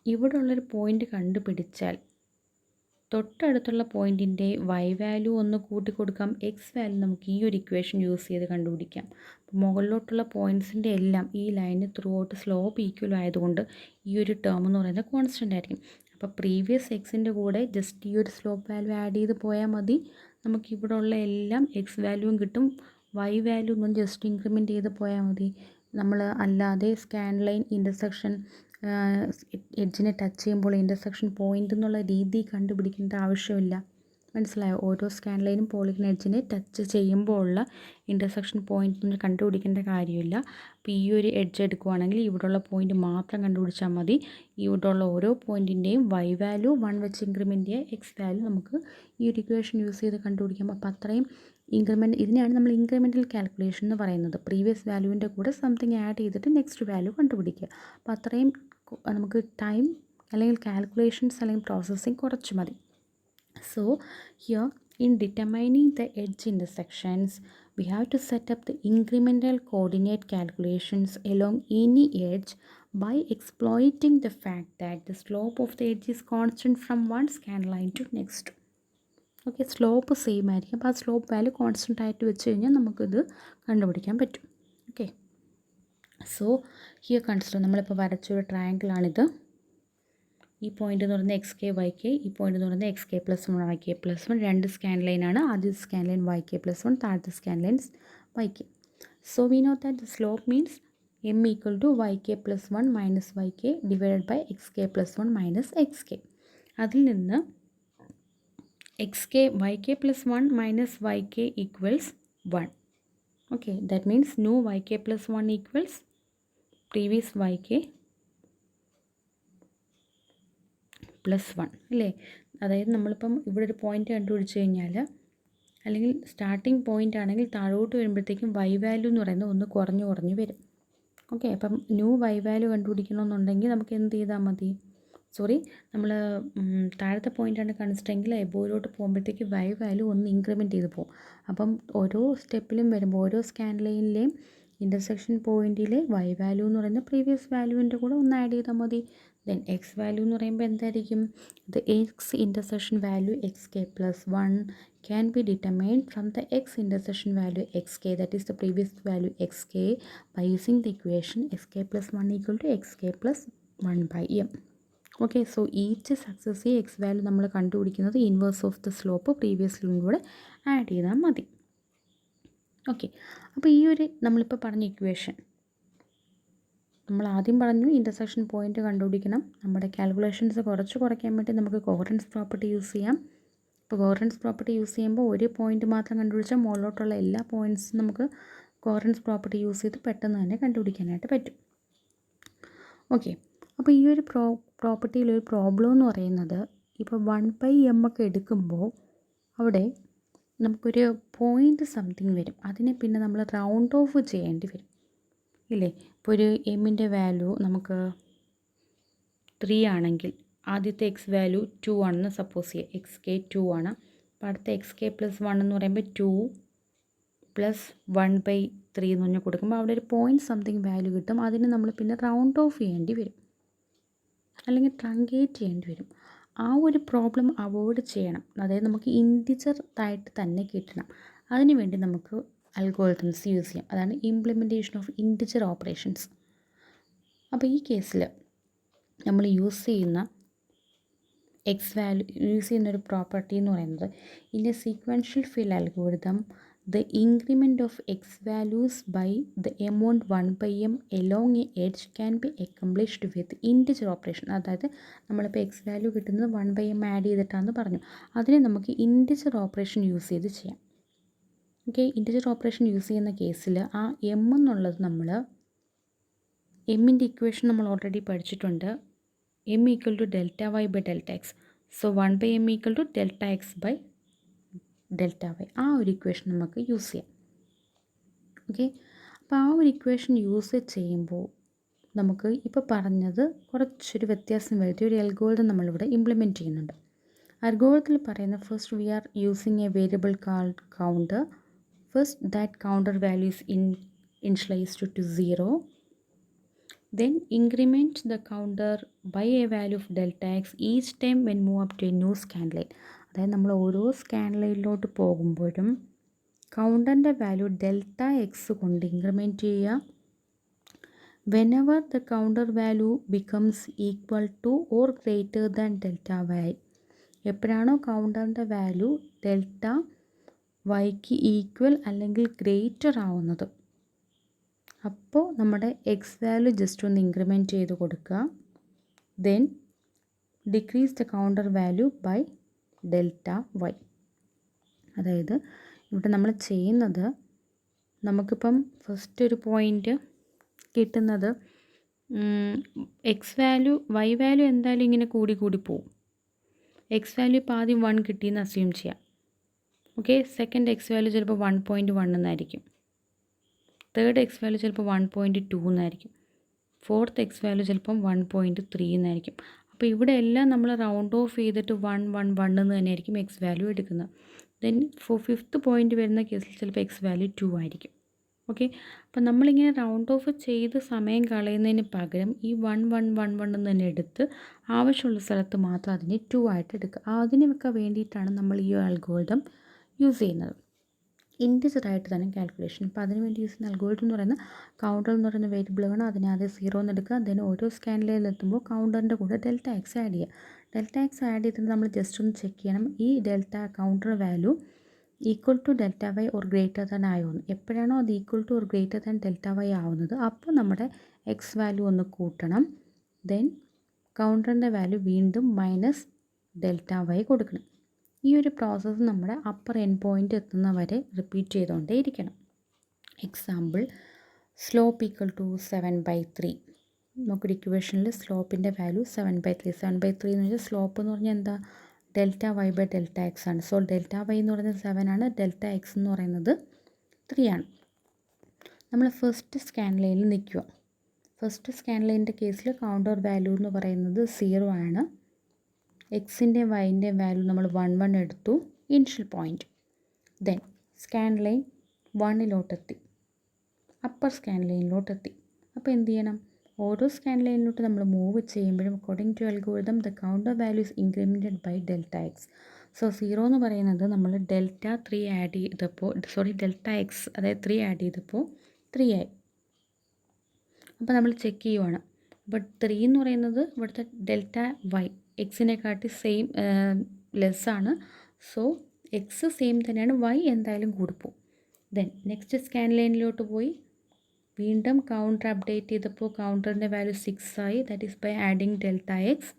ഇവിടെ ഉള്ളൊരു പോയിൻ്റ് കണ്ടുപിടിച്ചാൽ തൊട്ടടുത്തുള്ള പോയിൻറ്റിൻ്റെ വൈ വാല്യൂ ഒന്ന് കൂട്ടി കൊടുക്കാം, എക്സ് വാല്യൂ നമുക്ക് ഈ ഒരു ഇക്വേഷൻ യൂസ് ചെയ്ത് കണ്ടുപിടിക്കാം. അപ്പോൾ മുകളിലോട്ടുള്ള പോയിൻറ്റ്സിൻ്റെ എല്ലാം ഈ line through out slope equal ആയതുകൊണ്ട് ഈ ഒരു ടേം എന്ന് പറയുന്നത് കോൺസ്റ്റൻ്റ് ആയിരിക്കും. അപ്പോൾ പ്രീവിയസ് എക്സിൻ്റെ കൂടെ ജസ്റ്റ് ഈ ഒരു സ്ലോപ്പ് വാല്യൂ ആഡ് ചെയ്ത് പോയാൽ മതി. നമുക്ക് ഇവിടെ ഉള്ള എല്ലാം എക്സ് വാല്യൂവും കിട്ടും. വൈ വാല്യൂ ഒന്നും ജസ്റ്റ് ഇൻക്രിമെൻറ്റ് ചെയ്ത് പോയാൽ മതി. നമ്മൾ അല്ലാതെ സ്കാൻ ലൈൻ ഇൻ്റർസെക്ഷൻ എഡ്ജിനെ ടച്ച് ചെയ്യുമ്പോൾ ഇൻ്റർസെക്ഷൻ പോയിൻ്റ് എന്നുള്ള രീതി കണ്ടുപിടിക്കേണ്ട ആവശ്യമില്ല. മനസ്സിലായോ? ഓരോ സ്കാൻ ലൈനും പോളിഗൺ എഡ്ജിനെ ടച്ച് ചെയ്യുമ്പോൾ ഉള്ള ഇൻ്റർസെക്ഷൻ പോയിൻ്റ് ഒന്നും കണ്ടുപിടിക്കേണ്ട കാര്യമില്ല. അപ്പോൾ ഈ ഒരു എഡ്ജ് എടുക്കുവാണെങ്കിൽ ഇവിടെയുള്ള പോയിൻ്റ് മാത്രം കണ്ടുപിടിച്ചാൽ മതി. ഇവിടെയുള്ള ഓരോ പോയിൻറ്റിൻ്റെയും y വാല്യൂ 1 വെച്ച് ഇൻക്രിമെൻറ്റ് ചെയ്യുക, x വാല്യൂ നമുക്ക് ഈ ഒരു ഇക്വേഷൻ യൂസ് ചെയ്ത് കണ്ടുപിടിക്കാം. അപ്പോൾ അത്രയും ഇൻക്രിമെൻറ്റ്, ഇതിനെയാണ് നമ്മൾ ഇൻക്രിമെൻ്റൽ കാൽക്കുലേഷൻ എന്ന് പറയുന്നത്. പ്രീവിയസ് വാല്യൂവിൻ്റെ കൂടെ സംതിങ് ആഡ് ചെയ്തിട്ട് നെക്സ്റ്റ് വാല്യൂ കണ്ടുപിടിക്കുക. അപ്പോൾ അത്രയും നമുക്ക് ടൈം അല്ലെങ്കിൽ കാൽക്കുലേഷൻസ് അല്ലെങ്കിൽ പ്രോസസ്സിങ് കുറച്ച് മതി. So here in determining the edge intersections, we have to set up the incremental coordinate calculations along any edge by exploiting the fact that the slope of the edge is constant from one scan line to next. Okay, slope same ആയിരിക്കും. അപ്പോൾ ആ സ്ലോപ്പ് വാല്യൂ കോൺസ്റ്റൻ്റ് ആയിട്ട് വെച്ച് കഴിഞ്ഞാൽ നമുക്കിത് കണ്ടുപിടിക്കാൻ പറ്റും. ഓക്കെ, സോ ഹിയർ കൺസിഡർ, നമ്മളിപ്പോൾ വരച്ചൊരു ട്രയാങ്കിളാണിത്. ഈ പോയിൻ്റ് എന്ന് പറയുന്നത് എക്സ് കെ വൈ കെ, ഈ പോയിൻ്റ് എന്ന് പറയുന്നത് X K plus 1 Y K plus 1. രണ്ട് സ്കാൻ ലൈനാണ്. ആദ്യത്തെ scan line Y K plus 1, താഴത്തെ scan lines Y K. So we know that the slope means M equal to Y K plus 1 minus Y K divided by X K plus 1 minus X K. അതിൽ നിന്ന് X K Y K plus 1 minus Y K equals 1. Okay, that means new Y K plus 1 equals previous Y K plus 1 അല്ലേ? അതായത് നമ്മളിപ്പം ഇവിടെ ഒരു പോയിൻ്റ് കണ്ടുപിടിച്ച് കഴിഞ്ഞാൽ, അല്ലെങ്കിൽ സ്റ്റാർട്ടിങ് പോയിൻ്റ് ആണെങ്കിൽ താഴോട്ട് വരുമ്പോഴത്തേക്കും വൈ വാല്യൂ എന്ന് പറയുന്നത് ഒന്ന് കുറഞ്ഞ് കുറഞ്ഞ് വരും. ഓക്കെ, അപ്പം ന്യൂ വൈ വാല്യൂ കണ്ടുപിടിക്കണമെന്നുണ്ടെങ്കിൽ നമുക്ക് എന്ത് ചെയ്താൽ മതി? നമ്മൾ താഴത്തെ പോയിൻ്റാണ് കൺസിഡറെങ്കിൽ എബോയിലോട്ട് പോകുമ്പോഴത്തേക്ക് വൈ വാല്യൂ ഒന്ന് ഇൻക്രിമെൻറ്റ് ചെയ്ത് പോകും. അപ്പം ഓരോ സ്റ്റെപ്പിലും വരുമ്പോൾ ഓരോ സ്കാൻ ലൈനിലെയും ഇൻ്റർസെക്ഷൻ പോയിൻറ്റിലെ വൈ വാല്യൂ എന്ന് പറയുന്ന പ്രീവിയസ് വാല്യൂവിൻ്റെ കൂടെ ഒന്ന് ആഡ് ചെയ്താൽ മതി. ദെൻ എക്സ് വാല്യൂ എന്ന് പറയുമ്പോൾ എന്തായിരിക്കും? The X intersection value X K plus 1 can be determined from the X intersection value X K, that is the previous value X K, by using the equation X K plus 1 equal to X K plus 1 by M. Okay, so each successive X value നമ്മൾ കണ്ടുപിടിക്കുന്നത് ഇൻവേഴ്സ് ഓഫ് ദ സ്ലോപ്പ് പ്രീവിയസ്ലും കൂടെ ആഡ് ചെയ്താൽ മതി. ഓക്കെ, അപ്പോൾ ഈ ഒരു നമ്മളിപ്പോൾ പറഞ്ഞ ഇക്വേഷൻ നമ്മൾ ആദ്യം പറഞ്ഞു ഇൻ്റർസെക്ഷൻ പോയിൻ്റ് കണ്ടുപിടിക്കണം. നമ്മുടെ കാൽക്കുലേഷൻസ് കുറയ്ക്കാൻ വേണ്ടി നമുക്ക് കോഹറൻസ് പ്രോപ്പർട്ടി യൂസ് ചെയ്യാം. ഇപ്പോൾ കോഹറൻസ് പ്രോപ്പർട്ടി യൂസ് ചെയ്യുമ്പോൾ ഒരു പോയിൻ്റ് മാത്രം കണ്ടുപിടിച്ചാൽ മുകളിലോട്ടുള്ള എല്ലാ പോയിൻറ്റ്സും നമുക്ക് കോഹറൻസ് പ്രോപ്പർട്ടി യൂസ് ചെയ്ത് പെട്ടെന്ന് തന്നെ കണ്ടുപിടിക്കാനായിട്ട് പറ്റും. ഓക്കെ, അപ്പോൾ ഈ ഒരു പ്രോപ്പർട്ടിയിലൊരു പ്രോബ്ലം എന്ന് പറയുന്നത്, ഇപ്പോൾ 1/m ഒക്കെ എടുക്കുമ്പോൾ അവിടെ നമുക്കൊരു പോയിൻ്റ് സംതിങ് വരും. അതിനെ പിന്നെ നമ്മൾ റൗണ്ട് ഓഫ് ചെയ്യേണ്ടി വരും ഇല്ലേ? ഇപ്പോൾ ഒരു എമ്മിൻ്റെ വാല്യൂ നമുക്ക് 3 ആണെങ്കിൽ ആദ്യത്തെ എക്സ് വാല്യൂ 2 ആണെന്ന് സപ്പോസ് ചെയ്യുക. എക്സ് കെ 2 ആണ്. അപ്പോൾ അടുത്ത എക്സ് കെ പ്ലസ് 1 എന്ന് പറയുമ്പോൾ 2 പ്ലസ് 1/3 എന്ന് പറഞ്ഞാൽ കൊടുക്കുമ്പോൾ അവിടെ ഒരു പോയിൻറ്റ് സംതിങ് വാല്യൂ കിട്ടും. അതിന് നമ്മൾ പിന്നെ റൗണ്ട് ഓഫ് ചെയ്യേണ്ടി വരും, അല്ലെങ്കിൽ ട്രങ്കേറ്റ് ചെയ്യേണ്ടി വരും. ആ ഒരു പ്രോബ്ലം അവോയ്ഡ് ചെയ്യണം. അതായത് നമുക്ക് ഇൻറ്റിജർ ആയിട്ട് തന്നെ കിട്ടണം. അതിനുവേണ്ടി നമുക്ക് അൽഗോരിതംസ് യൂസ് ചെയ്യാം. അതാണ് ഇംപ്ലിമെൻറ്റേഷൻ ഓഫ് ഇൻറ്റിജർ ഓപ്പറേഷൻസ്. അപ്പോൾ ഈ കേസിൽ നമ്മൾ യൂസ് ചെയ്യുന്ന ഒരു പ്രോപ്പർട്ടി എന്ന് പറയുന്നത്, in a sequential fill algorithm the increment of x values by the amount 1/m along a edge can be accomplished with integer operation. അതായത് നമ്മളിപ്പോൾ എക്സ് വാല്യൂ കിട്ടുന്നത് 1/m ആഡ് ചെയ്തിട്ടാണെന്ന് പറഞ്ഞു. അതിനെ നമുക്ക് ഇൻറ്റിജർ ഓപ്പറേഷൻ യൂസ് ചെയ്ത് ചെയ്യാം. ഓക്കെ, ഇൻറ്റിജർ ഓപ്പറേഷൻ യൂസ് ചെയ്യുന്ന കേസിൽ ആ എം എന്നുള്ളത് നമ്മൾ എമ്മിൻ്റെ ഇക്വേഷൻ നമ്മൾ ഓൾറെഡി പഠിച്ചിട്ടുണ്ട്. M equal to delta Y by delta X. So 1/m equal to delta X by delta Y. ആ ഒരു ഇക്വേഷൻ നമുക്ക് യൂസ് ചെയ്യാം. ഓക്കെ, അപ്പോൾ ആ ഒരു ഇക്വേഷൻ യൂസ് ചെയ്യുമ്പോൾ നമുക്ക് ഇപ്പോൾ പറഞ്ഞത് കുറച്ചൊരു വ്യത്യാസം വരുത്തി ഒരു അൽഗോരിതം നമ്മളിവിടെ ഇംപ്ലിമെൻറ്റ് ചെയ്യുന്നുണ്ട്. അൽഗോരിതത്തിൽ പറയുന്ന first we are using a variable called counter. First that counter value is initialized to 0. Then increment the counter by a value of delta x each time when move up to a new scan line. അതായത് നമ്മൾ ഓരോ സ്കാൻ ലൈനിലോട്ട് പോകുമ്പോഴും കൗണ്ടറിൻ്റെ വാല്യൂ ഡെൽറ്റ എക്സ് കൊണ്ട് ഇൻക്രിമെൻറ്റ് ചെയ്യുക. Whenever the counter value becomes equal to or greater than delta Y. എപ്പോഴാണോ കൗണ്ടറിൻ്റെ വാല്യൂ ഡെൽറ്റ വൈക്ക് ഈക്വൽ അല്ലെങ്കിൽ ഗ്രേറ്റർ ആവുന്നത്, അപ്പോൾ നമ്മുടെ എക്സ് വാല്യൂ ജസ്റ്റ് ഒന്ന് ഇൻക്രിമെൻറ്റ് ചെയ്ത് കൊടുക്കുക. then decrease the counter value by delta y. അതായത് ഇവിടെ നമ്മൾ ചെയ്യുന്നത്, നമുക്കിപ്പം ഫസ്റ്റ് ഒരു പോയിൻ്റ് കിട്ടുന്നത് എക്സ് വാല്യൂ വൈ വാല്യൂ എന്തായാലും ഇങ്ങനെ കൂടി കൂടി പോവും. എക്സ് വാല്യൂ ഇപ്പോൾ ആദ്യം 1 കിട്ടിയെന്ന് അസ്യൂം ചെയ്യാം. ഓക്കെ, സെക്കൻഡ് എക്സ് വാല്യൂ ചിലപ്പോൾ 1.1 എന്നായിരിക്കും. തേർഡ് എക്സ് വാല്യൂ ചിലപ്പോൾ 1.2 എന്നായിരിക്കും. ഫോർത്ത് എക്സ് വാല്യൂ ചിലപ്പം 1.3 എന്നായിരിക്കും. അപ്പോൾ ഇവിടെ എല്ലാം നമ്മൾ റൗണ്ട് ഓഫ് ചെയ്തിട്ട് 1 എന്ന് തന്നെയായിരിക്കും എക്സ് വാല്യൂ എടുക്കുന്നത്. ദെൻ ഫിഫ്ത്ത് പോയിൻ്റ് വരുന്ന കേസിൽ ചിലപ്പോൾ എക്സ് വാല്യൂ 2 ആയിരിക്കും. ഓക്കെ, അപ്പോൾ നമ്മളിങ്ങനെ റൗണ്ട് ഓഫ് ചെയ്ത് സമയം കളയുന്നതിന് പകരം ഈ 1 എന്ന് തന്നെ എടുത്ത് ആവശ്യമുള്ള സ്ഥലത്ത് മാത്രം അതിനെ 2 ആയിട്ട് എടുക്കുക. അതിനൊക്കെ വേണ്ടിയിട്ടാണ് നമ്മൾ ഈ അൽഗോരിതം യൂസ് ചെയ്യുന്നത്. ഇൻറ്റിജറായിട്ട് തന്നെ കാൽക്കുലേഷൻ. അപ്പോൾ അതിന് വേണ്ടി യൂസ് ചെയ്യുന്ന അൽഗോരിതം എന്ന് പറയുന്നത് കൗണ്ടർ എന്ന് പറയുന്ന വേരിയബിളാണ്. അതിനെ ആദ്യം 0 എന്ന് എടുക്കുക. അതിന് ഓരോ സ്കാനിലെത്തുമ്പോൾ കൗണ്ടറിൻ്റെ കൂടെ ഡെൽറ്റ എക്സ് ആഡ് ചെയ്യുക. ഡെൽറ്റ എക്സ് ആഡ് ചെയ്തിട്ട് നമ്മൾ ജസ്റ്റ് ഒന്ന് ചെക്ക് ചെയ്യണം ഈ delta counter value equal to delta y or greater than ആയോന്ന്. എപ്പോഴാണോ അത് equal to or greater than delta y ആവുന്നത് അപ്പോൾ നമ്മുടെ എക്സ് വാല്യൂ ഒന്ന് കൂട്ടണം. ദെൻ കൗണ്ടറിൻ്റെ വാല്യൂ വീണ്ടും മൈനസ് ഡെൽറ്റ വൈ കൊടുക്കണം. ഈ ഒരു പ്രോസസ്സ് നമ്മുടെ അപ്പർ എൻഡ് പോയിൻ്റ് എത്തുന്ന വരെ റിപ്പീറ്റ് ചെയ്തുകൊണ്ടേ ഇരിക്കണം. Example, slope equal to 7/3. നമുക്കൊരു ഇക്വേഷനിൽ സ്ലോപ്പിൻ്റെ വാല്യൂ 7/3. 7/3 എന്ന് വെച്ചാൽ സ്ലോപ്പ് എന്ന് പറഞ്ഞാൽ എന്താ, delta Y by delta X ആണ്. സോ ഡെൽറ്റ വൈ എന്ന് പറയുന്നത് 7 ആണ്, ഡെൽറ്റ എക്സ് എന്ന് പറയുന്നത് 3 ആണ്. നമ്മൾ ഫസ്റ്റ് സ്കാൻ ലൈനിൽ നിൽക്കുക. ഫസ്റ്റ് സ്കാൻ ലൈനിൻ്റെ കേസിൽ കൗണ്ടർ വാല്യൂ എന്ന് പറയുന്നത് 0 ആണ്. എക്സിൻ്റെ വൈൻ്റെ വാല്യൂ നമ്മൾ 1 എടുത്തു initial point. Then scan line 1 upper scan ലൈനിലോട്ടെത്തി. അപ്പോൾ എന്ത് ചെയ്യണം, ഓരോ സ്കാൻ ലൈനിലോട്ട് നമ്മൾ മൂവ് ചെയ്യുമ്പോഴും according to algorithm the counter value is incremented by delta X. So 0 എന്ന് പറയുന്നത് നമ്മൾ ഡെൽറ്റ 3 ആഡ് ചെയ്തപ്പോൾ ഡെൽറ്റ എക്സ് അതായത് 3 ആഡ് ചെയ്തപ്പോൾ 3 ആയി. അപ്പോൾ നമ്മൾ ചെക്ക് ചെയ്യുവാണ്. ബട്ട് 3 എന്ന് പറയുന്നത് ഇവിടുത്തെ ഡെൽറ്റ വൈ എക്സിനെക്കാട്ടി സെയിം ലെസ്സാണ്. സോ എക്സ് സെയിം തന്നെയാണ്, വൈ എന്തായാലും കൂടിപ്പോവും. ദെൻ നെക്സ്റ്റ് സ്കാൻ ലൈനിലോട്ട് പോയി വീണ്ടും കൗണ്ടർ അപ്ഡേറ്റ് ചെയ്തപ്പോൾ കൗണ്ടറിൻ്റെ വാല്യൂ 6 ആയി. That is by adding delta x.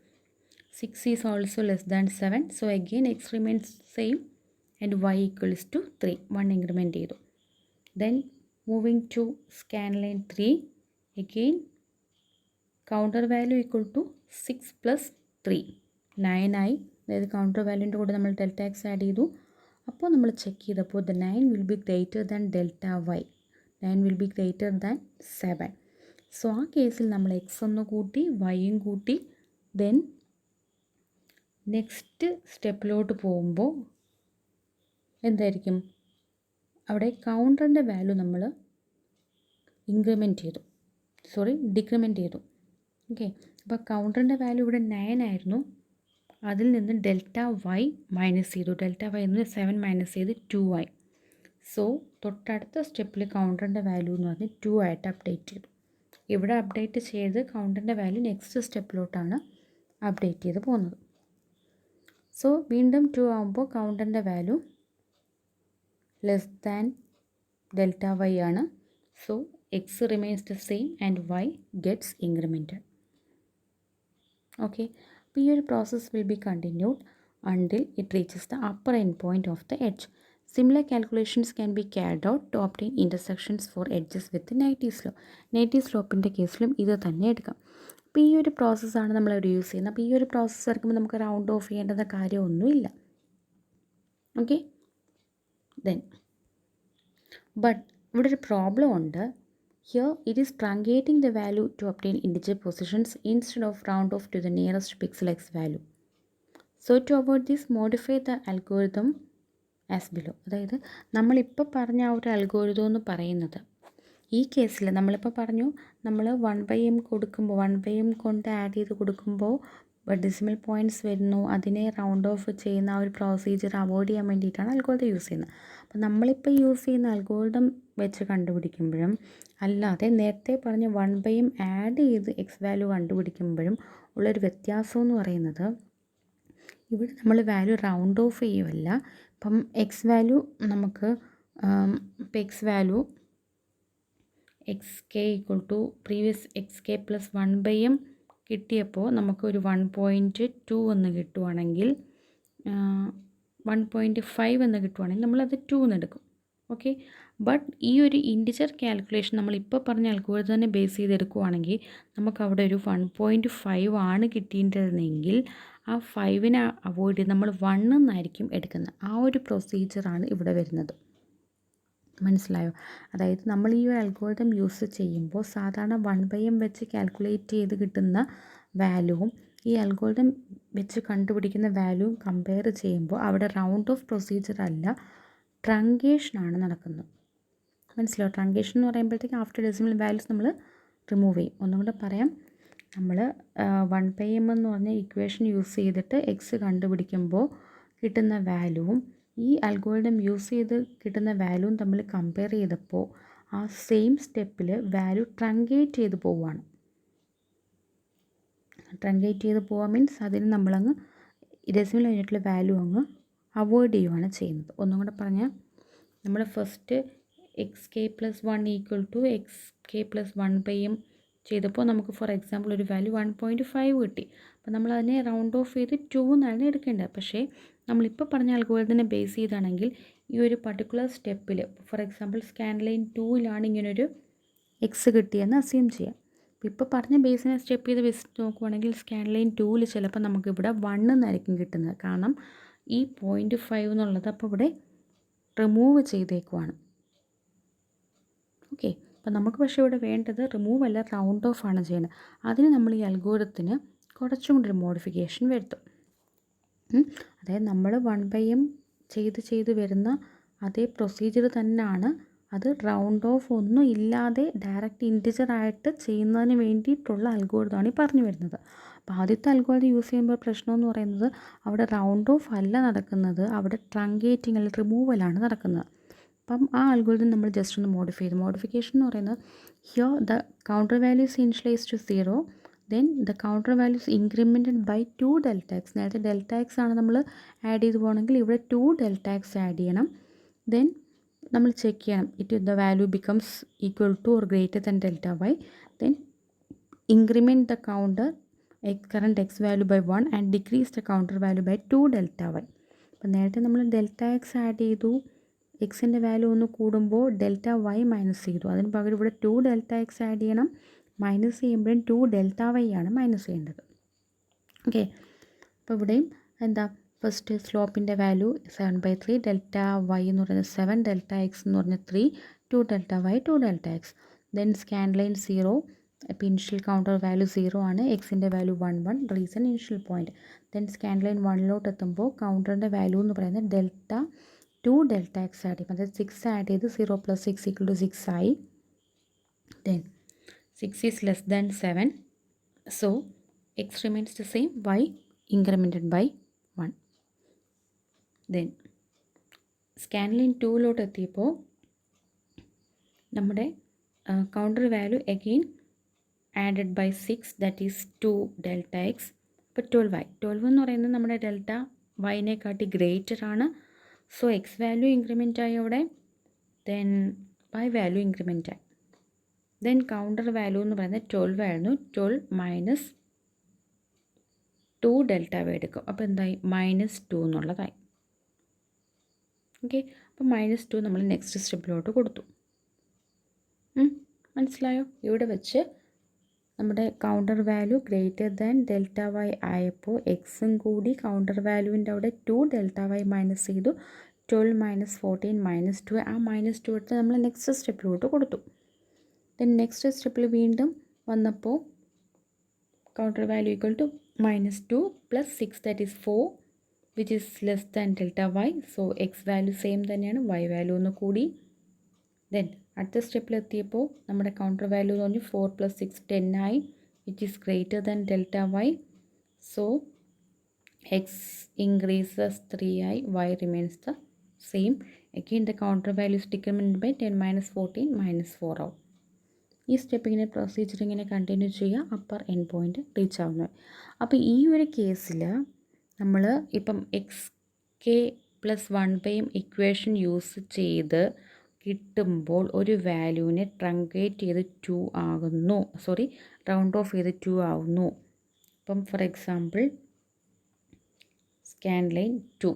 6 is also less than 7. So again x remains same and y equals to 3. 1 increment ചെയ്തു. Then moving to scan line 3 again counter value equal to 6 + 3 9 ആയി. അതായത് കൗണ്ടർ വാല്യൂൻ്റെ കൂടെ നമ്മൾ ഡെൽറ്റ എക്സ് ആഡ് ചെയ്തു. അപ്പോൾ നമ്മൾ ചെക്ക് ചെയ്തപ്പോൾ the 9 will be greater than delta Y. 9 will be greater than 7. So ആ കേസിൽ നമ്മൾ എക്സ് ഒന്ന് കൂട്ടി വൈയും കൂട്ടി. ദെൻ നെക്സ്റ്റ് സ്റ്റെപ്പിലോട്ട് പോകുമ്പോൾ എന്തായിരിക്കും, അവിടെ കൗണ്ടറിൻ്റെ വാല്യൂ നമ്മൾ ഡിക്രിമെൻറ്റ് ചെയ്തു. ഓക്കെ, അപ്പോൾ കൗണ്ടറിൻ്റെ വാല്യൂ ഇവിടെ 9 ആയിരുന്നു. അതിൽ നിന്ന് ഡെൽറ്റ വൈ മൈനസ് ചെയ്തു. ഡെൽറ്റ വൈ എന്ന് 7 മൈനസ് ചെയ്ത് 2 ആയി. സോ തൊട്ടടുത്ത സ്റ്റെപ്പിൽ കൗണ്ടറിൻ്റെ വാല്യൂ എന്ന് പറഞ്ഞ് 2 ആയിട്ട് അപ്ഡേറ്റ് ചെയ്തു. ഇവിടെ അപ്ഡേറ്റ് ചെയ്ത് കൗണ്ടറിൻ്റെ വാല്യൂ നെക്സ്റ്റ് സ്റ്റെപ്പിലോട്ടാണ് അപ്ഡേറ്റ് ചെയ്ത് പോകുന്നത്. സോ വീണ്ടും 2 ആകുമ്പോൾ കൗണ്ടറിൻ്റെ value less than delta y ആണ്. So x remains the same and y gets incremented. Okay, അപ്പോൾ ഈ ഒരു process will be continued until it reaches the upper end point of the edge. Similar calculations can be carried out to obtain intersections for edges with the negative slope. Negative സ്ലോപ്പിൻ്റെ കേസിലും ഇത് തന്നെ എടുക്കാം. അപ്പോൾ ഈ ഒരു പ്രോസസ്സാണ് നമ്മൾ ഇവിടെ യൂസ് ചെയ്യുന്നത്. അപ്പോൾ ഈ ഒരു പ്രോസസ്സ് എടുക്കുമ്പോൾ നമുക്ക് റൗണ്ട് ഓഫ് ചെയ്യേണ്ട കാര്യമൊന്നുമില്ല. ഓക്കെ, ദെൻ ബട്ട് ഇവിടെ ഒരു പ്രോബ്ലം ഉണ്ട്. Here it is truncating the value to obtain integer positions instead of round off to the nearest pixel x value. So to avoid this, modify the algorithm as below. അതായത് നമ്മളിപ്പോൾ പറഞ്ഞ ആ ഒരു അൽഗോരിതം എന്ന് പറയുന്നത് ഈ കേസിൽ നമ്മളിപ്പോൾ പറഞ്ഞു നമ്മൾ 1/m കൊടുക്കുമ്പോൾ 1/m കൊണ്ട് ആഡ് ചെയ്ത് കൊടുക്കുമ്പോൾ ഡെസിമൽ പോയിൻറ്റ്സ് വരുന്നു, അതിനെ റൗണ്ട് ഓഫ് ചെയ്യുന്ന ആ ഒരു പ്രൊസീജിയർ അവോയ്ഡ് ചെയ്യാൻ വേണ്ടിയിട്ടാണ് അൽഗോരിതം യൂസ് ചെയ്യുന്നത്. അപ്പോൾ നമ്മളിപ്പോൾ യൂസ് ചെയ്യുന്ന അൽഗോരിതം വെച്ച് കണ്ടുപിടിക്കുമ്പോഴും അല്ലാതെ നേരത്തെ പറഞ്ഞ 1/m ആഡ് ചെയ്ത് എക്സ് വാല്യൂ കണ്ടുപിടിക്കുമ്പോഴും ഉള്ളൊരു വ്യത്യാസം എന്ന് പറയുന്നത് ഇവിടെ നമ്മൾ വാല്യൂ റൗണ്ട് ഓഫ് ചെയ്യുമല്ല. ഇപ്പം എക്സ് വാല്യൂ നമുക്ക് ഇപ്പം X value X K equal to previous X K plus 1/m കിട്ടിയപ്പോൾ നമുക്കൊരു 1.2 എന്ന് കിട്ടുവാണെങ്കിൽ 1.5 എന്ന് കിട്ടുവാണെങ്കിൽ നമ്മളത് 2 എന്ന് എടുക്കും. ഓക്കെ, ബട്ട് ഈ ഒരു ഇൻറ്റിജർ കാൽക്കുലേഷൻ നമ്മളിപ്പോൾ പറഞ്ഞ അൽഗോരിതം തന്നെ ബേസ് ചെയ്തെടുക്കുവാണെങ്കിൽ നമുക്കവിടെ ഒരു 1.5 ആണ് കിട്ടിയിട്ടുണ്ടെങ്കിൽ ആ 5നെ അവോയ്ഡ് ചെയ്ത് നമ്മൾ 1 എന്നായിരിക്കും എടുക്കുന്നത്. ആ ഒരു പ്രൊസീജിയറാണ് ഇവിടെ വരുന്നത്. മനസ്സിലായോ? അതായത് നമ്മൾ ഈ ഒരു അൽഗോരിതം യൂസ് ചെയ്യുമ്പോൾ സാധാരണ 1/m വെച്ച് കാൽക്കുലേറ്റ് ചെയ്ത് കിട്ടുന്ന വാല്യൂവും ഈ അൽഗോരിതം വെച്ച് കണ്ടുപിടിക്കുന്ന വാല്യൂവും കമ്പയർ ചെയ്യുമ്പോൾ അവിടെ റൗണ്ട് ഓഫ് പ്രൊസീജിയർ അല്ല, ട്രങ്കേഷനാണ് നടക്കുന്നത്. മനസ്സിലായോ? ട്രങ്കേഷൻ എന്ന് പറയുമ്പോഴത്തേക്ക് ആഫ്റ്റർ ഡെസിമൽ വാല്യൂസ് നമ്മൾ റിമൂവ് ചെയ്യും. ഒന്നും കൂടെ പറയാം, നമ്മൾ 1/m എന്ന് പറഞ്ഞ ഇക്വേഷൻ യൂസ് ചെയ്തിട്ട് എക്സ് കണ്ടുപിടിക്കുമ്പോൾ കിട്ടുന്ന വാല്യൂവും ഈ അൽഗോരിതം യൂസ് ചെയ്ത് കിട്ടുന്ന വാല്യൂവും തമ്മിൽ കമ്പയർ ചെയ്തപ്പോൾ ആ സെയിം സ്റ്റെപ്പിൽ വാല്യൂ ട്രങ്കേറ്റ് ചെയ്ത് പോവുകയാണ്. ട്രങ്കേറ്റ് ചെയ്ത് പോവുക മീൻസ് അതിന് നമ്മളങ്ങ് ഡെസിമൽ കഴിഞ്ഞിട്ടുള്ള വാല്യൂ അങ്ങ് അവോയ്ഡ് ചെയ്യുകയാണ് ചെയ്യുന്നത്. ഒന്നും കൂടെ പറഞ്ഞാൽ നമ്മൾ ഫസ്റ്റ് xk+1 = xk+1/m ചെയ്തപ്പോൾ നമുക്ക് ഫോർ എക്സാമ്പിൾ ഒരു വാല്യൂ 1.5 കിട്ടി. അപ്പോൾ നമ്മൾ അതിനെ റൗണ്ട് ഓഫ് ചെയ്ത് 2 എന്നാണ് എടുക്കേണ്ടത്. പക്ഷേ നമ്മളിപ്പോൾ പറഞ്ഞ അൽഗോരിതത്തിനെ ബേസ് ചെയ്താണെങ്കിൽ ഈ ഒരു പർട്ടിക്കുലർ സ്റ്റെപ്പിൽ ഫോർ എക്സാമ്പിൾ സ്കാൻലൈൻ 2ലാണ് ഇങ്ങനൊരു എക്സ് കിട്ടിയെന്ന് അസ്യൂം ചെയ്യാം. ഇപ്പോൾ പറഞ്ഞ ബേസിനെ സ്റ്റെപ്പ് ചെയ്ത് വെച്ച് നോക്കുവാണെങ്കിൽ സ്കാൻലൈൻ 2ൽ ചിലപ്പോൾ നമുക്കിവിടെ 1 എന്നായിരിക്കും കിട്ടുന്നത്. കാരണം ഈ 0.5 എന്നുള്ളത് അപ്പോൾ ഇവിടെ റിമൂവ് ചെയ്തേക്കുവാണ്. ഓക്കെ, അപ്പോൾ നമുക്ക് പക്ഷേ ഇവിടെ വേണ്ടത് റിമൂവ് അല്ല, റൗണ്ട് ഓഫ് ആണ് ചെയ്യുന്നത്. അതിന് നമ്മൾ ഈ അൽഗോരിതത്തിന് കുറച്ചും കൂടി ഒരു മോഡിഫിക്കേഷൻ വരുത്തും. അതായത് നമ്മൾ 1/m ചെയ്ത് വരുന്ന അതേ പ്രൊസീജിയർ തന്നെയാണ് അത് റൗണ്ട് ഓഫ് ഒന്നും ഇല്ലാതെ ഡയറക്റ്റ് ഇൻറ്റിജറായിട്ട് ചെയ്യുന്നതിന് വേണ്ടിയിട്ടുള്ള അൽഗോരിതമാണ് ഈ പറഞ്ഞു വരുന്നത്. അപ്പോൾ ആദ്യത്തെ അൽഗോരിതം യൂസ് ചെയ്യുമ്പോൾ പ്രശ്നം എന്ന് പറയുന്നത് അവിടെ റൗണ്ട് ഓഫ് അല്ല നടക്കുന്നത്, അവിടെ ട്രങ്കേറ്റിംഗ് അല്ലെങ്കിൽ റിമൂവലാണ് നടക്കുന്നത്. അപ്പം ആ അൽഗോരിതം നമ്മൾ ജസ്റ്റ് ഒന്ന് മോഡിഫൈ ചെയ്തു. മോഡിഫിക്കേഷൻ എന്ന് പറയുന്നത് here the counter values initialize to 0, then the counter values incremented by 2 Δx. നേരത്തെ Δx ആണ് നമ്മൾ ആഡ് ചെയ്ത് പോകണമെങ്കിൽ ഇവിടെ 2 Δx ആഡ് ചെയ്യണം. ദെൻ നമ്മൾ ചെക്ക് ചെയ്യണം the value becomes equal to or greater than Δy. Then increment the counter current X value by 1 and decrease the counter value by 2 Δy. അപ്പം നേരത്തെ നമ്മൾ Δx ആഡ് ചെയ്തു, എക്സിൻ്റെ വാല്യൂ ഒന്ന് കൂടുമ്പോൾ Δy മൈനസ് ചെയ്തു. അതിന് പകരം ഇവിടെ 2 Δx ആഡ് ചെയ്യണം. മൈനസ് ചെയ്യുമ്പോഴും 2 Δy ആണ് മൈനസ് ചെയ്യേണ്ടത്. ഓക്കെ, അപ്പോൾ ഇവിടെയും എന്താ ഫസ്റ്റ് സ്ലോപ്പിൻ്റെ വാല്യൂ 7/3, Δy എന്ന് പറയുന്നത് 7, Δx എന്ന് പറഞ്ഞാൽ 3, 2 Δy 2 Δx. Then scan line 0, അപ്പോൾ ഇനിഷ്യൽ കൗണ്ടർ വാല്യൂ 0 ആണ്, എക്സിൻ്റെ value 1 1, reason initial point. Then scan line 1ലോട്ട് എത്തുമ്പോൾ കൗണ്ടറിൻ്റെ വാല്യൂ എന്ന് പറയുന്നത് 2 Δx ആഡ് ചെയ്യും. അതായത് 6 ആഡ് ചെയ്ത് 0 + 6 = 6 ആയി. Then 6 is less than 7, so x remains the same, y incremented by 1. Then scan line 2ലോട്ട് എത്തിയപ്പോൾ നമ്മുടെ counter value again added by 6, that is 2 Δx. അപ്പോൾ 12y. 12 എന്ന് പറയുന്നത് നമ്മുടെ Δy-നെക്കാട്ടി ഗ്രേറ്റർ ആണ്. സോ എക്സ് വാല്യൂ ഇൻക്രിമെൻ്റ് ആയി അവിടെ, ദെൻ y വാല്യൂ ഇൻക്രിമെൻ്റ് ആയി. ദെൻ കൗണ്ടർ വാല്യൂ എന്ന് പറയുന്നത് 12 ആയിരുന്നു. 12 മൈനസ് 2 Δy എടുക്കും. അപ്പോൾ എന്തായി? -2 എന്നുള്ളതായി. ഓക്കെ, അപ്പോൾ -2 നമ്മൾ നെക്സ്റ്റ് സ്റ്റെപ്പിലോട്ട് കൊടുത്തു. മനസ്സിലായോ? ഇവിടെ വെച്ച് നമ്മുടെ counter value greater than Δy ആയപ്പോൾ എക്സും കൂടി കൗണ്ടർ വാല്യൂവിൻ്റെ അവിടെ 2 Δy മൈനസ് ചെയ്തു. 12 - 14 - 2, ആ -2 എടുത്ത് നമ്മൾ നെക്സ്റ്റ് സ്റ്റെപ്പിലോട്ട് കൊടുത്തു. ദെൻ നെക്സ്റ്റ് സ്റ്റെപ്പിൽ വീണ്ടും വന്നപ്പോൾ counter value equal to -2 + 6, that is 4, which is less than Δy. So x value same തന്നെയാണ്, വൈ വാല്യൂ ഒന്ന് കൂടി. ദെൻ അടുത്ത സ്റ്റെപ്പിലെത്തിയപ്പോൾ നമ്മുടെ കൗണ്ടർ വാല്യൂ എന്ന് പറഞ്ഞാൽ 4 + 6 10 ആയി, which is greater than Δy. So x increases 3 ആയി, y remains the same. Again the counter value is decremented by 10 - 14 - 4 ആവും. ഈ സ്റ്റെപ്പ് ഇങ്ങനെ പ്രൊസീജിയർ ഇങ്ങനെ കണ്ടിന്യൂ ചെയ്യുക, അപ്പർ എൻഡ് പോയിൻറ്റ് റീച്ച് ആവുന്നത്. അപ്പോൾ ഈ ഒരു കേസിൽ നമ്മൾ ഇപ്പം xk+1/m ഇക്വേഷൻ യൂസ് ചെയ്ത് കിട്ടുമ്പോൾ ഒരു വാല്യൂവിനെ ട്രങ്കേറ്റ് ചെയ്ത് 2 ആകുന്നു, റൗണ്ട് ഓഫ് ചെയ്ത് 2 ആവുന്നു. ഇപ്പം for example scan line 2.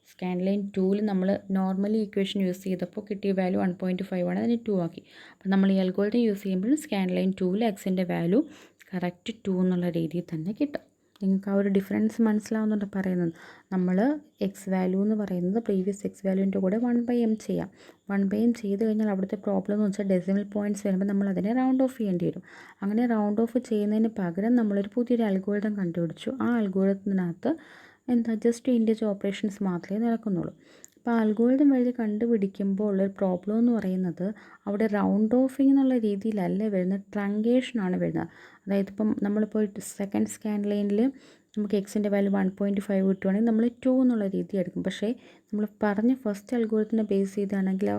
Scan line 2ൽ നമ്മൾ നോർമലി ഇക്വേഷൻ യൂസ് ചെയ്തപ്പോൾ കിട്ടിയ വാല്യൂ 1.5 ആണ്, അതിന് 2 ആക്കി. അപ്പം നമ്മൾ ഈ അൽഗോരിതം യൂസ് ചെയ്യുമ്പോഴും സ്കാൻ ലൈൻ 2ൽ എക്സിൻ്റെ വാല്യൂ കറക്റ്റ് 2 എന്നുള്ള രീതിയിൽ തന്നെ കിട്ടും. നിങ്ങൾക്ക് ആ ഒരു ഡിഫറൻസ് മനസ്സിലാവുന്നുണ്ട് പറയുന്നത്. നമ്മൾ എക്സ് വാല്യൂ എന്ന് പറയുന്നത് പ്രീവിയസ് എക്സ് വാല്യൂവിൻ്റെ കൂടെ 1/m ചെയ്യാം. 1/m ചെയ്ത് കഴിഞ്ഞാൽ അവിടുത്തെ പ്രോബ്ലം എന്ന് വെച്ചാൽ ഡെസിമൽ പോയിൻറ്റ്സ് വരുമ്പോൾ നമ്മൾ അതിനെ റൗണ്ട് ഓഫ് ചെയ്യേണ്ടി വരും. അങ്ങനെ റൗണ്ട് ഓഫ് ചെയ്യുന്നതിന് പകരം നമ്മളൊരു പുതിയൊരു അൽഗോരിതം കണ്ടുപിടിച്ചു. ആ അൽഗോരിതത്തിനകത്ത് ജസ്റ്റ് ഇൻറ്റീജർ ഓപ്പറേഷൻസ് മാത്രമേ നടക്കുന്നുള്ളൂ. അപ്പോൾ അൽഗോരിതം വഴി കണ്ടുപിടിക്കുമ്പോൾ ഉള്ളൊരു പ്രോബ്ലം എന്ന് പറയുന്നത് അവിടെ റൗണ്ട് ഓഫിംഗ് എന്നുള്ള രീതിയിലല്ല വരുന്നത്, ട്രങ്കേഷനാണ് വരുന്നത്. അതായത് ഇപ്പം നമ്മളിപ്പോൾ സെക്കൻഡ് സ്കാൻ ലൈനിൽ നമുക്ക് എക്സിൻ്റെ വാല്യൂ 1.5 കിട്ടുവാണെങ്കിൽ നമ്മൾ 2 എന്നുള്ള രീതി എടുക്കും. പക്ഷേ നമ്മൾ പറഞ്ഞ ഫസ്റ്റ് അൽഗോരിതത്തിനെ ബേസ് ചെയ്താണെങ്കിൽ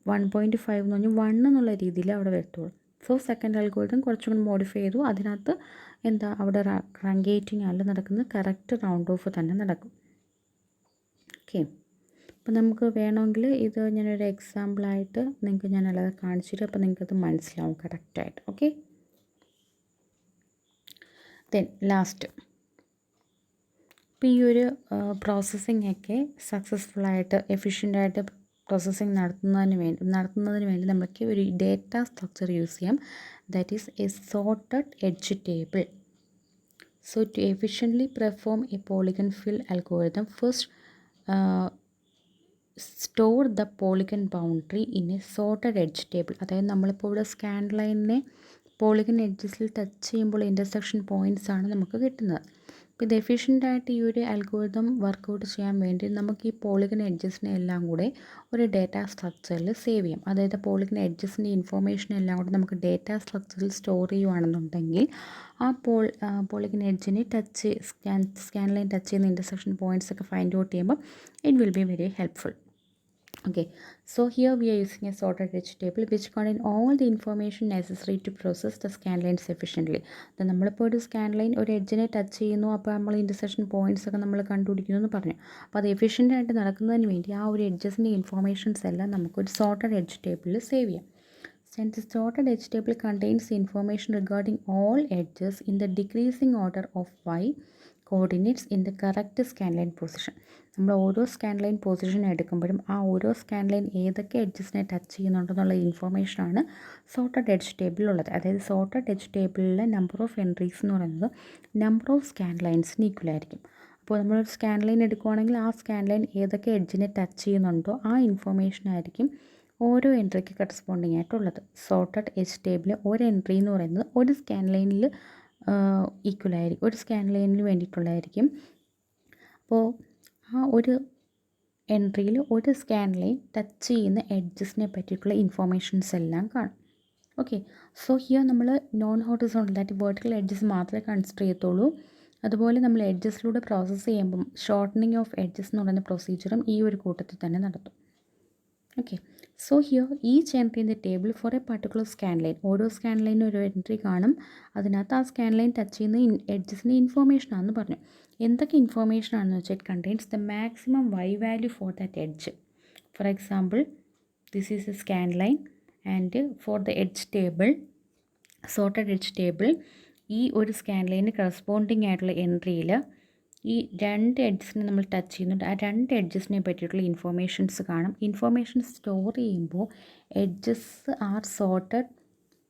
1.5 എന്ന് പറഞ്ഞാൽ 1 എന്നുള്ള രീതിയിൽ അവിടെ വരത്തുള്ളൂ. സോ സെക്കൻഡ് അൽഗോരിതം കുറച്ചും കൂടി മോഡിഫൈ ചെയ്തു. അതിനകത്ത് അവിടെ ട്രങ്കേറ്റിംഗ് അല്ല നടക്കുന്നത്, കറക്റ്റ് റൗണ്ട് ഓഫ് തന്നെ നടക്കും. ഓക്കെ, അപ്പോൾ നമുക്ക് വേണമെങ്കിൽ ഇത് ഞാനൊരു എക്സാമ്പിളായിട്ട് നിങ്ങൾക്ക് ഞാനല്ലാതെ കാണിച്ചിട്ട് അപ്പോൾ നിങ്ങൾക്കത് മനസ്സിലാവും കറക്റ്റായിട്ട്. ഓക്കെ, ദെൻ ലാസ്റ്റ് ഇപ്പോൾ ഈ ഒരു പ്രോസസ്സിംഗ് ഒക്കെ സക്സസ്ഫുള്ളായിട്ട് എഫിഷ്യൻ്റായിട്ട് പ്രോസസ്സിംഗ് നടത്തുന്നതിന് വേണ്ടി നമുക്ക് ഒരു ഡേറ്റ സ്ട്രക്ചർ യൂസ് ചെയ്യാം. That is a sorted edge table. So to efficiently perform a polygon fill algorithm, first store the polygon boundary in a sorted edge table. അതായത് നമ്മളിപ്പോൾ ഇവിടെ സ്കാൻ ലൈനിനെ പോളിഗൺ എഡ്ജസിൽ ടച്ച് ചെയ്യുമ്പോൾ ഇൻ്റർസെക്ഷൻ പോയിൻറ്റ്സ് ആണ് നമുക്ക് കിട്ടുന്നത്. അപ്പോൾ ഇത് എഫിഷ്യൻ്റായിട്ട് ഈ ഒരു അൽഗോരിതം വർക്കൗട്ട് ചെയ്യാൻ വേണ്ടി നമുക്ക് ഈ പോളിഗൺ എഡ്ജസിനെ എല്ലാം കൂടെ ഒരു ഡേറ്റ സ്ട്രക്ചറിൽ സേവ് ചെയ്യാം. അതായത് പോളിഗൺ എഡ്ജസിൻ്റെ ഇൻഫോർമേഷൻ എല്ലാം കൂടെ നമുക്ക് ഡേറ്റ സ്ട്രക്ചറിൽ സ്റ്റോർ ചെയ്യുകയാണെന്നുണ്ടെങ്കിൽ ആ പോളിഗൺ എഡ്ജിനെ സ്കാൻ ലൈൻ ടച്ച് ചെയ്യുന്ന ഇൻ്റർസെക്ഷൻ പോയിൻറ്റ്സ് ഒക്കെ ഫൈൻഡ് ഔട്ട് ചെയ്യുമ്പോൾ it will be very helpful. Okay, so here we are using a sorted edge table which contain all the information necessary to process the scan lines efficiently. then നമ്മളിപ്പോൾ ഒരു സ്കാൻ ലൈൻ ഒരു എഡ്ജിനെ ടച്ച് ചെയ്യുന്നു, അപ്പോൾ നമ്മൾ ഇൻ്റർസെക്ഷൻ പോയിൻറ്റ്സ് ഒക്കെ നമ്മൾ കണ്ടുപിടിക്കുന്നു എന്ന് പറഞ്ഞു. അപ്പോൾ അത് എഫിഷ്യൻ്റായിട്ട് നടക്കുന്നതിന് വേണ്ടി ആ ഒരു എഡ്ജസിൻ്റെ ഇൻഫോർമേഷൻസ് എല്ലാം നമുക്കൊരു സോർട്ടഡ് എഡ്ജ് ടേബിളിൽ സേവ് ചെയ്യാം. Since the sorted edge table contains information regarding all edges in the decreasing order of y coordinates in the correct scan line position. നമ്മൾ ഓരോ സ്കാൻ ലൈൻ പൊസിഷൻ എടുക്കുമ്പോഴും ആ ഓരോ സ്കാൻ ലൈൻ ഏതൊക്കെ എഡ്ജസിനെ ടച്ച് ചെയ്യുന്നുണ്ടെന്നുള്ള ഇൻഫോർമേഷനാണ് സോർട്ടഡ് എഡ്ജ് ടേബിളിലുള്ളത്. അതായത് സോർട്ടഡ് എഡ്ജ് ടേബിളിലെ നമ്പർ ഓഫ് എൻട്രീസ് എന്ന് പറയുന്നത് നമ്പർ ഓഫ് സ്കാൻ ലൈൻസിന് ഈക്വൽ ആയിരിക്കും. അപ്പോൾ നമ്മളൊരു സ്കാൻ ലൈൻ എടുക്കുകയാണെങ്കിൽ ആ സ്കാൻ ലൈൻ ഏതൊക്കെ എഡ്ജിനെ ടച്ച് ചെയ്യുന്നുണ്ടോ ആ ഇൻഫോർമേഷൻ ആയിരിക്കും ഓരോ എൻട്രിക്ക് കറസ്പോണ്ടിങ് ആയിട്ടുള്ളത്. സോർട്ടഡ് എഡ്ജ് ടേബിൾ ഒരു എൻട്രി എന്ന് പറയുന്നത് ഒരു സ്കാൻ ലൈനിൽ ഈക്വൽ ആയിരിക്കും, ഒരു സ്കാൻ ലൈനിന് വേണ്ടിയിട്ടുള്ളതായിരിക്കും. അപ്പോൾ ആ ഒരു എൻട്രിയിൽ ഒരു സ്കാൻ ലൈൻ ടച്ച് ചെയ്യുന്ന എഡ്ജസിനെ പറ്റിയിട്ടുള്ള ഇൻഫോർമേഷൻസ് എല്ലാം കാണും. ഓക്കെ, സോ ഹിയർ നമ്മൾ non horizontal that vertical edges മാത്രമേ കൺസിഡർ ചെയ്യത്തുള്ളൂ. അതുപോലെ നമ്മൾ എഡ്ജസിലൂടെ പ്രോസസ്സ് ചെയ്യുമ്പം ഷോർട്ടനിങ് ഓഫ് എഡ്ജസ് എന്ന് പറയുന്ന പ്രൊസീജിയറും ഈ ഒരു കൂട്ടത്തിൽ തന്നെ നടത്തും. Okay, so here each entry in the table for a particular scan line, ഓരോ സ്കാൻ ലൈനും ഒരു എൻട്രി കാണും. അതിനകത്ത് ആ സ്കാൻ ലൈൻ ടച്ച് ചെയ്യുന്ന എഡ്ജസിൻ്റെ ഇൻഫോർമേഷനാണെന്ന് പറഞ്ഞു. എന്തൊക്കെ ഇൻഫോർമേഷൻ ആണെന്ന് വെച്ചാൽ it contains the maximum y value for that edge. For example this is a scan line and for the edge table, sorted edge table, ഈ ഒരു സ്കാൻ ലൈന് കറസ്പോണ്ടിങ് ആയിട്ടുള്ള എൻട്രിയിൽ ഈ രണ്ട് എഡ്ജസിനെ നമ്മൾ ടച്ച് ചെയ്യുന്നുണ്ട്. ആ രണ്ട് എഡ്ജസിനെ പറ്റിയിട്ടുള്ള ഇൻഫോർമേഷൻസ് കാണും. ഇൻഫോർമേഷൻ സ്റ്റോർ ചെയ്യുമ്പോൾ edges are sorted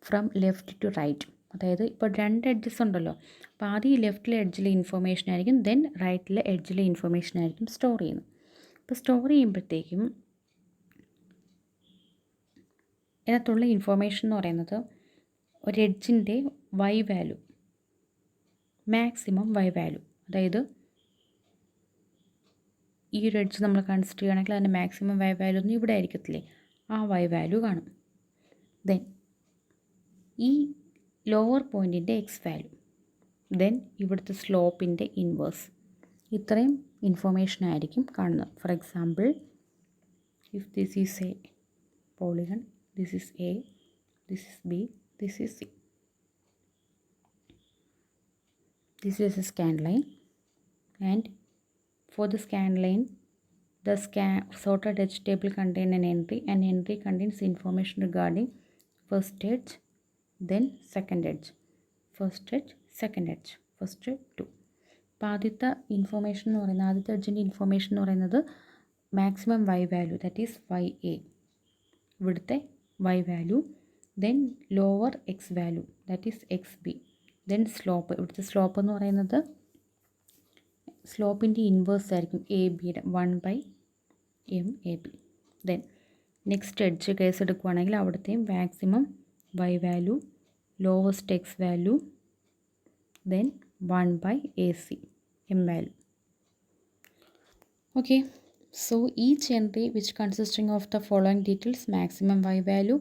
from left to right. അതായത് ഇപ്പോൾ രണ്ട് എഡ്ജസ് ഉണ്ടല്ലോ, അപ്പോൾ ആദ്യം ഈ ലെഫ്റ്റിലെ എഡ്ജിലെ ഇൻഫോർമേഷൻ ആയിരിക്കും, ദെൻ റൈറ്റിലെ എഡ്ജിലെ ഇൻഫോർമേഷൻ ആയിരിക്കും സ്റ്റോർ ചെയ്യുന്നത്. അപ്പോൾ സ്റ്റോർ ചെയ്യുമ്പോഴത്തേക്കും ഇതിനകത്തുള്ള ഇൻഫോർമേഷൻ എന്ന് പറയുന്നത് ഒരു എഡ്ജിൻ്റെ y value, maximum y value, അതായത് ഈ ഒരു എഡ്ജ് നമ്മൾ കൺസിഡർ ചെയ്യുകയാണെങ്കിൽ അതിൻ്റെ മാക്സിമം വൈ വാല്യൂ ഒന്നും ഇവിടെ ആയിരിക്കത്തില്ലേ, ആ വൈ വാല്യൂ കാണും. ദെൻ ഈ ലോവർ പോയിൻറ്റിൻ്റെ എക്സ് വാല്യൂ, ദെൻ ഇവിടുത്തെ സ്ലോപ്പിൻ്റെ ഇൻവേഴ്സ്, ഇത്രയും ഇൻഫോർമേഷൻ ആയിരിക്കും കാണുന്നത്. For example if this is A polygon, this is A, this is B, this is C, this is a scan line and for the scan line the sorted edge table contain an entry. An entry contains information regarding first edge, then second edge, first edge, second edge. First 2. അപ്പോൾ ആദ്യത്തെ ഇൻഫോർമേഷൻ എന്ന് പറയുന്നത്, ആദ്യത്തെ എഡ്ജിൻ്റെ ഇൻഫോർമേഷൻ എന്ന് പറയുന്നത് maximum y value, that is YA, ഇവിടുത്തെ y value. Then lower x value, that is XB. Then slope, ഇവിടുത്തെ സ്ലോപ്പ് എന്ന് പറയുന്നത് സ്ലോപ്പിൻ്റെ ഇൻവേഴ്സ് ആയിരിക്കും AB-യുടെ 1/MAB. Then next edge case എടുക്കുകയാണെങ്കിൽ അവിടുത്തെയും maximum y value, lowest x value, then 1/AC M value. Okay, so each entry which consisting of the following details: maximum y value,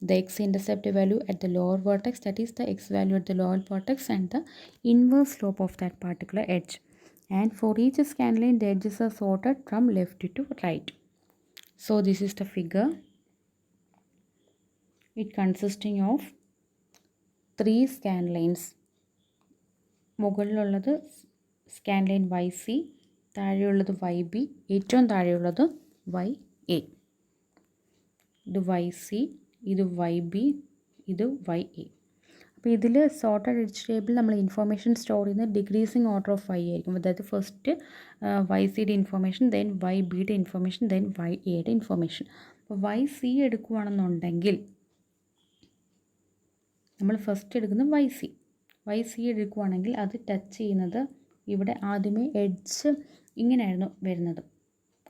the x-intercept value at the lower vertex, that is the x value at the lower vertex, and the inverse slope of that particular edge. And for each scan line, the edges are sorted from left to right. So this is the figure. It consisting of 3 scan lines. മുകളിലുള്ളത് സ്കാൻ ലൈൻ YC, താഴെയുള്ളത് YB, ഏറ്റവും താഴെയുള്ളത് YA. ഇത് YC, ഇത് YB, ഇത് YA. അപ്പോൾ ഇതിൽ സോർട്ടഡ് എഡ്ജ് ടേബിൾ നമ്മൾ ഇൻഫോർമേഷൻ സ്റ്റോർ ചെയ്യുന്നത് ഡിക്രീസിങ് ഓർഡർ ഓഫ് Y ആയിരിക്കും. അതായത് ഫസ്റ്റ് YCയുടെ ഇൻഫോർമേഷൻ, ദെൻ YBയുടെ ഇൻഫോർമേഷൻ, ദെൻ YAയുടെ ഇൻഫോർമേഷൻ. അപ്പോൾ YC എടുക്കുകയാണെന്നുണ്ടെങ്കിൽ നമ്മൾ ഫസ്റ്റ് എടുക്കുന്നത് YC എടുക്കുകയാണെങ്കിൽ അത് ടച്ച് ചെയ്യുന്നത് ഇവിടെ ആദ്യമേ എഡ്ജ് ഇങ്ങനെയായിരുന്നു വരുന്നത്.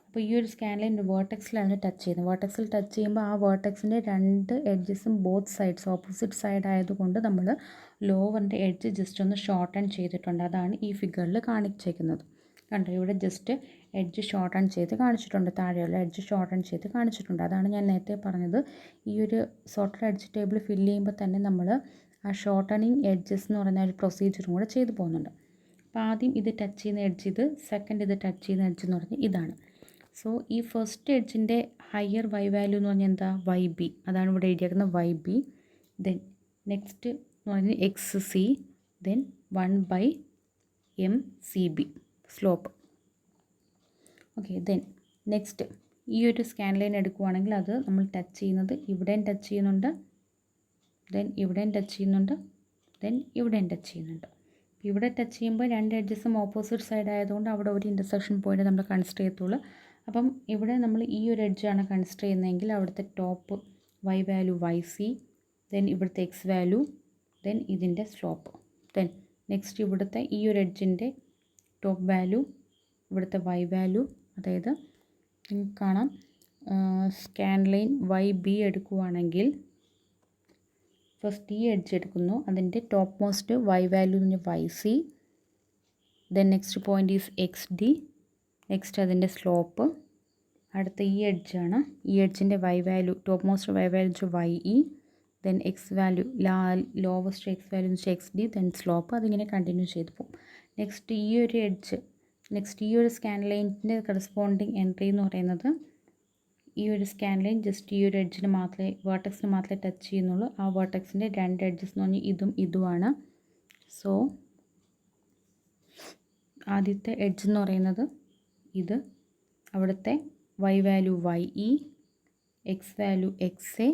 അപ്പോൾ ഈ ഒരു സ്കാൻ ലൈൻ വേർട്ടെക്സിലായിരുന്നു ടച്ച് ചെയ്യുന്നത്. വേർട്ടെക്സിൽ ടച്ച് ചെയ്യുമ്പോൾ ആ വേർട്ടെക്സിൻ്റെ 2 എഡ്ജസും ബോത്ത് സൈഡ്സ് ഓപ്പോസിറ്റ് സൈഡ് ആയതുകൊണ്ട് നമ്മൾ ലോവറിൻ്റെ എഡ്ജ് ജസ്റ്റ് ഒന്ന് ഷോർട്ടൺ ചെയ്തിട്ടുണ്ട്. അതാണ് ഈ ഫിഗറിൽ കാണിച്ചേക്കുന്നത്. കണ്ടോ, ഇവിടെ ജസ്റ്റ് എഡ്ജ് ഷോർട്ടൺ ചെയ്ത് കാണിച്ചിട്ടുണ്ട്, താഴെയുള്ള എഡ്ജ് ഷോർട്ടൺ ചെയ്ത് കാണിച്ചിട്ടുണ്ട്. അതാണ് ഞാൻ നേരത്തെ പറഞ്ഞത്. ഈ ഒരു സോർട്ടഡ് എഡ്ജ് ടേബിൾ ഫില്ല് ചെയ്യുമ്പോൾ തന്നെ നമ്മൾ ആ ഷോർട്ടണിങ് എഡ്ജസ് എന്ന് പറയുന്ന ഒരു പ്രൊസീജിയറും കൂടെ ചെയ്തു പോകുന്നുണ്ട്. അപ്പോൾ ആദ്യം ഇത് ടച്ച് ചെയ്യുന്ന എഡ്ജ് ഇത്, സെക്കൻഡ് ഇത് ടച്ച് ചെയ്യുന്ന എഡ്ജ് എന്ന് പറഞ്ഞാൽ ഇതാണ്. സോ ഈ ഫസ്റ്റ് എഡ്ജിൻ്റെ ഹയർ Y വാല്യൂ എന്ന് പറഞ്ഞാൽ എന്താ? YB, അതാണ് ഇവിടെ എഴുതിയേക്കുന്നത് YB. ദെൻ നെക്സ്റ്റ് എന്ന് പറഞ്ഞാൽ XC, then 1/MCB slope. Okay, then next ഈ ഒരു സ്കാൻ ലൈൻ എടുക്കുകയാണെങ്കിൽ അത് നമ്മൾ ടച്ച് ചെയ്യുന്നത് ഇവിടെയും ടച്ച് ചെയ്യുന്നുണ്ട്, ദെൻ ഇവിടെയും ടച്ച് ചെയ്യുന്നുണ്ട്, ദെൻ ഇവിടെയും ടച്ച് ചെയ്യുന്നുണ്ട്. ഇവിടെ ടച്ച് ചെയ്യുമ്പോൾ 2 എഡ്ജസും ഓപ്പോസിറ്റ് സൈഡ് ആയതുകൊണ്ട് അവിടെ ഒരു ഇൻ്റർസെക്ഷൻ പോയിൻ്റ് നമ്മൾ കൺസിഡർ ചെയ്യത്തുള്ളൂ. അപ്പം ഇവിടെ നമ്മൾ ഈ ഒരു എഡ്ജാണ് കൺസിഡർ ചെയ്യുന്നതെങ്കിൽ അവിടുത്തെ top Y value YC, then ഇവിടുത്തെ X വാല്യൂ, ദെൻ ഇതിൻ്റെ സ്ലോപ്പ്. ദെൻ നെക്സ്റ്റ് ഇവിടുത്തെ ഈ ഒരു എഡ്ജിൻ്റെ ടോപ്പ് വാല്യൂ, ഇവിടുത്തെ Y വാല്യൂ, അതായത് നിങ്ങൾക്ക് കാണാം സ്കാൻ ലൈൻ YB എടുക്കുകയാണെങ്കിൽ ഫസ്റ്റ് ഈ എഡ്ജ് എടുക്കുന്നു, അതിൻ്റെ ടോപ്പ് മോസ്റ്റ് Y വാല്യൂ എന്ന് പറഞ്ഞാൽ YC, then next point is XD, next അതിൻ്റെ സ്ലോപ്പ്. അടുത്ത ഈ എഡ്ജാണ്, ഈ എഡ്ജിൻ്റെ Y value, top most Y value എന്ന് വെച്ചാൽ YE, then X value, lowest X value എന്ന് വെച്ചാൽ XD, ദെൻ സ്ലോപ്പ്. അതിങ്ങനെ കണ്ടിന്യൂ ചെയ്ത് പോകും. നെക്സ്റ്റ് ഈ ഒരു എഡ്ജ്, നെക്സ്റ്റ് ഈ ഒരു സ്കാൻ ലൈനിൻ്റെ കറസ്പോണ്ടിങ് എൻട്രി എന്ന് പറയുന്നത് ഈ ഒരു സ്കാൻ ലൈൻ ജസ്റ്റ് ഈ ഒരു എഡ്ജിന് മാത്രമേ, വേർട്ടെക്സിന് മാത്രമേ ടച്ച് ചെയ്യുന്നുള്ളൂ. ആ വേർട്ടെക്സിൻ്റെ 2 എഡ്ജസ് എന്ന് പറഞ്ഞാൽ ഇതും ഇതുമാണ്. സോ ആദ്യത്തെ എഡ്ജ് എന്ന് പറയുന്നത് ഇത്, അവിടുത്തെ Y value YE, X value XA,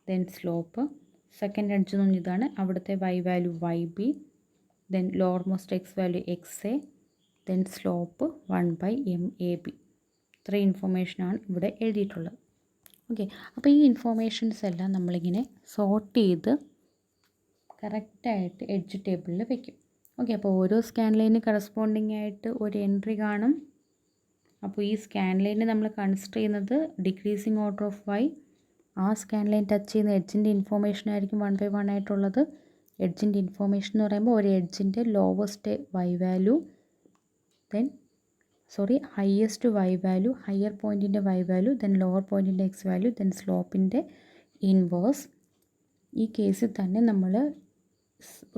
then slope. Second edge എന്ന് പറഞ്ഞാൽ ഇതാണ്, അവിടുത്തെ Y value YB, then lower most X value XA, then slope 1/MAB. ഇത്രയും ഇൻഫോർമേഷനാണ് ഇവിടെ എഴുതിയിട്ടുള്ളത്. ഓക്കെ, അപ്പോൾ ഈ ഇൻഫോർമേഷൻസ് എല്ലാം നമ്മളിങ്ങനെ സോർട്ട് ചെയ്ത് കറക്റ്റായിട്ട് എഡ്ജ് ടേബിളിൽ വെക്കും. ഓക്കെ, അപ്പോൾ ഓരോ സ്കാൻ ലൈന് കറസ്പോണ്ടിങ് ആയിട്ട് ഒരു എൻട്രി കാണും. അപ്പോൾ ഈ സ്കാൻ ലൈന് നമ്മൾ കൺസിഡർ ചെയ്യുന്നത് ഡിക്രീസിങ് ഓർഡർ ഓഫ് Y. ആ സ്കാൻ ലൈൻ ടച്ച് ചെയ്യുന്ന എഡ്ജിൻ്റെ ഇൻഫോർമേഷൻ ആയിരിക്കും 1/1 ആയിട്ടുള്ളത്. എഡ്ജിൻ്റെ ഇൻഫോർമേഷൻ എന്ന് പറയുമ്പോൾ ഒരു എഡ്ജിൻ്റെ lowest Y value, then highest Y value, higher പോയിൻറ്റിൻ്റെ Y വാല്യൂ, ദെൻ ലോവർ പോയിൻറ്റിൻ്റെ X വാല്യൂ, ദെൻ സ്ലോപ്പിൻ്റെ ഇൻവേഴ്സ്. ഈ കേസിൽ തന്നെ നമ്മൾ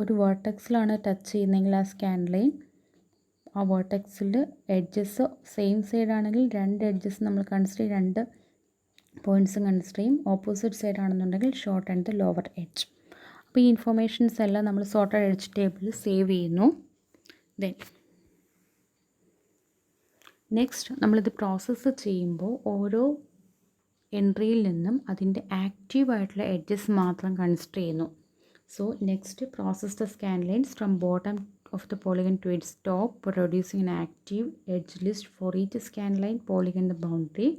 ഒരു വേർട്ടെക്സിലാണ് ടച്ച് ചെയ്യുന്നതെങ്കിൽ ആ സ്കാൻ ലൈൻ, ആ വേർട്ടെക്സിൽ എഡ്ജസ് സെയിം സൈഡ് ആണെങ്കിൽ 2 എഡ്ജസ് നമ്മൾ കൺസിഡർ ചെയ്യും, 2 പോയിൻറ്റ്സും കൺസിഡർ ചെയ്യും. ഓപ്പോസിറ്റ് സൈഡ് ആണെന്നുണ്ടെങ്കിൽ short and the lower edge. അപ്പോൾ ഈ ഇൻഫോർമേഷൻസ് എല്ലാം നമ്മൾ സോർട്ടഡ് എഡ്ജ് ടേബിളിൽ സേവ് ചെയ്യുന്നു. ദെൻ നെക്സ്റ്റ് നമ്മളിത് പ്രോസസ്സ് ചെയ്യുമ്പോൾ ഓരോ എൻട്രിയിൽ നിന്നും അതിൻ്റെ ആക്റ്റീവായിട്ടുള്ള എഡ്ജസ് മാത്രം കൺസിഡർ ചെയ്യുന്നു. So next process the scan lines from bottom of the polygon to its top, producing an active edge list for each scan line, polygon, the boundary.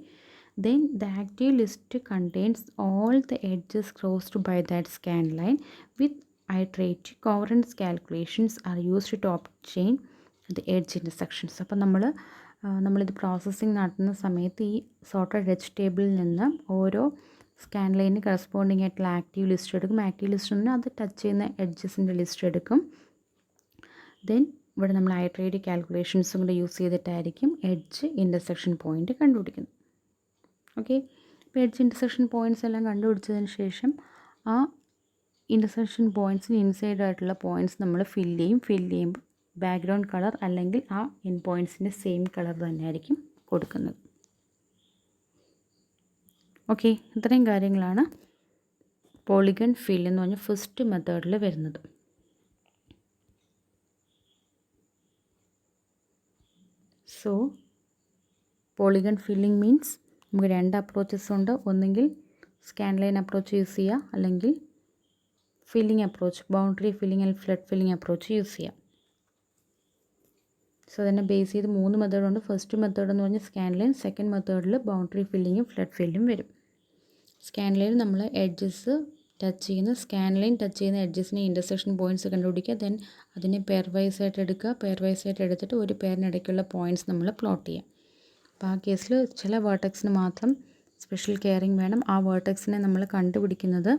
Then the active list contains all the edges crossed by that scan line. With iterative covariance calculations are used to obtain the edge intersections. അപ്പോൾ നമ്മളിത് പ്രോസസ്സിങ് നടത്തുന്ന സമയത്ത് ഈ സോർട്ടഡ് എഡ്ജ് ടേബിളിൽ നിന്ന് ഓരോ സ്കാൻ ലൈനിന് കറസ്പോണ്ടിങ് ആയിട്ടുള്ള ആക്റ്റീവ് ലിസ്റ്റ് എടുക്കും. ആക്റ്റീവ് ലിസ്റ്റ് നിന്ന് അത് ടച്ച് ചെയ്യുന്ന എഡ്ജസിൻ്റെ ലിസ്റ്റ് എടുക്കും. ദെൻ ഇവിടെ നമ്മൾ ഐട്രേറ്റീവ് കാൽക്കുലേഷൻസും കൂടെ യൂസ് ചെയ്തിട്ടായിരിക്കും എഡ്ജ് ഇൻ്റർസെക്ഷൻ പോയിൻ്റ് കണ്ടുപിടിക്കുന്നത്. ഓക്കെ, ഇപ്പോൾ എഡ്ജ് ഇൻ്റർസെക്ഷൻ പോയിൻറ്റ്സ് എല്ലാം കണ്ടുപിടിച്ചതിന് ശേഷം ആ ഇൻ്റർസെക്ഷൻ പോയിൻറ്റ്സിന് ഇൻസൈഡ് ആയിട്ടുള്ള പോയിൻറ്റ്സ് നമ്മൾ ഫില്ല് ചെയ്യുമ്പോൾ ബാക്ക്ഗ്രൗണ്ട് കളർ അല്ലെങ്കിൽ ആ എൻ പോയിൻറ്റ്സിൻ്റെ സെയിം കളർ തന്നെയായിരിക്കും കൊടുക്കുന്നത്. ഓക്കെ, ഇത്രയും കാര്യങ്ങളാണ് പോളിഗൺ ഫിൽ എന്ന് പറഞ്ഞ ഫസ്റ്റ് മെത്തേഡിൽ വരുന്നത്. സോ പോളിഗൺ ഫില്ലിംഗ് മീൻസ് നമുക്ക് രണ്ട് അപ്രോച്ചസ് ഉണ്ട്. ഒന്നെങ്കിൽ സ്കാൻ ലൈൻ അപ്രോച്ച് യൂസ് ചെയ്യുക, അല്ലെങ്കിൽ ഫില്ലിംഗ് അപ്രോച്ച്, ബൗണ്ടറി ഫില്ലിംഗ് അല്ലെങ്കിൽ ഫ്ലഡ് ഫില്ലിംഗ് അപ്രോച്ച് യൂസ് ചെയ്യുക. സോ അതിനെ ബേസ് ചെയ്ത് 3 മെത്തേഡുണ്ട്. ഫസ്റ്റ് മെത്തേഡ് എന്ന് പറഞ്ഞാൽ സ്കാൻ ലൈൻ, സെക്കൻഡ് മെത്തേഡിൽ ബൗണ്ടറി ഫില്ലിങ്ങും ഫ്ലഡ് ഫില്ലും വരും. സ്കാൻ ലൈൻ നമ്മൾ എഡ്ജസ് ടച്ച് ചെയ്യുന്ന സ്കാൻ ലൈൻ ടച്ച് ചെയ്യുന്ന എഡ്ജസിനെ ഇൻ്റർസെക്ഷൻ പോയിൻറ്റ്സ് കണ്ടുപിടിക്കുക. ദെൻ അതിനെ പെയർ വൈസ് ആയിട്ട് എടുക്കുക. പെയർ വൈസ് ആയിട്ട് എടുത്തിട്ട് ഒരു പെയറിനിടയ്ക്കുള്ള പോയിൻറ്റ്സ് നമ്മൾ പ്ലോട്ട് ചെയ്യുക. അപ്പോൾ ആ കേസിൽ ചില വേർട്ടെക്സിന് മാത്രം സ്പെഷ്യൽ കെയറിങ് വേണം. ആ വേർട്ടെക്സിനെ നമ്മൾ കണ്ടുപിടിക്കുന്നത്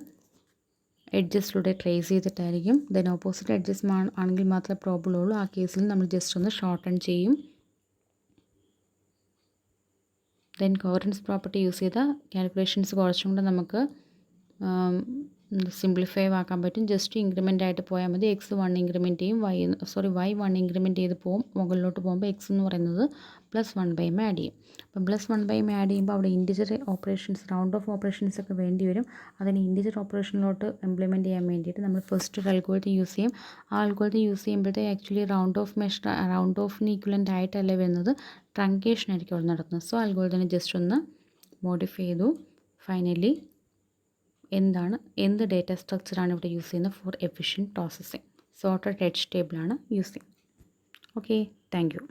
എഡ്ജസിലൂടെ ട്രേസ് ചെയ്തിട്ടായിരിക്കും. ദെൻ ഓപ്പോസിറ്റ് എഡ്ജസ് ആണെങ്കിൽ മാത്രമേ പ്രോബ്ലം ഉള്ളൂ. ആ കേസിൽ നമ്മൾ ജസ്റ്റ് ഒന്ന് ഷോർട്ടൺ ചെയ്യും. ദെൻ കോവറൻസ് പ്രോപ്പർട്ടി യൂസ് ചെയ്ത കാൽക്കുലേഷൻസ് കുറച്ചും കൂടെ നമുക്ക് സിംപ്ലിഫൈ ആക്കാൻ പറ്റും. ജസ്റ്റ് ഇൻക്രിമെൻ്റ് ആയിട്ട് പോയാൽ മതി. എക്സ് 1 ഇൻക്രിമെൻറ്റ് ചെയ്യും, വൈ 1 ഇൻക്രിമെൻറ്റ് ചെയ്ത് പോകും. മുകളിലോട്ട് പോകുമ്പോൾ എക്സ് എന്ന് പറയുന്നത് +1/m ആഡ് ചെയ്യും. അപ്പം +1/m ആഡ് ചെയ്യുമ്പോൾ അവിടെ integer operations, round of operations ഒക്കെ വേണ്ടി വരും. അതിന് ഇൻറ്റിജർ ഓപ്പറേഷനിലോട്ട് ഇംപ്ലിമെൻറ്റ് ചെയ്യാൻ വേണ്ടിയിട്ട് നമ്മൾ ഫസ്റ്റ് ഒരു അൽഗോരിതം യൂസ് ചെയ്യും. ആ അൽഗോരിതം യൂസ് ചെയ്യുമ്പോഴത്തേക്ക് ആക്ച്വലി റൗണ്ട് ഓഫിന് ഈക്വലൻ്റ് ആയിട്ടല്ല വരുന്നത്, ട്രങ്കേഷൻ ആയിരിക്കും അവിടെ നടക്കുന്നത്. സോ അൽഗോരിതം ജസ്റ്റ് ഒന്ന് മോഡിഫൈ ചെയ്തു. ഫൈനലി എന്ത് ഡേറ്റ സ്ട്രക്ചറാണ് ഇവിടെ യൂസ് ചെയ്യുന്നത് for efficient processing? Sorted edge ടേബിളാണ് യൂസ് ചെയ്യുന്നത്. Okay, thank U.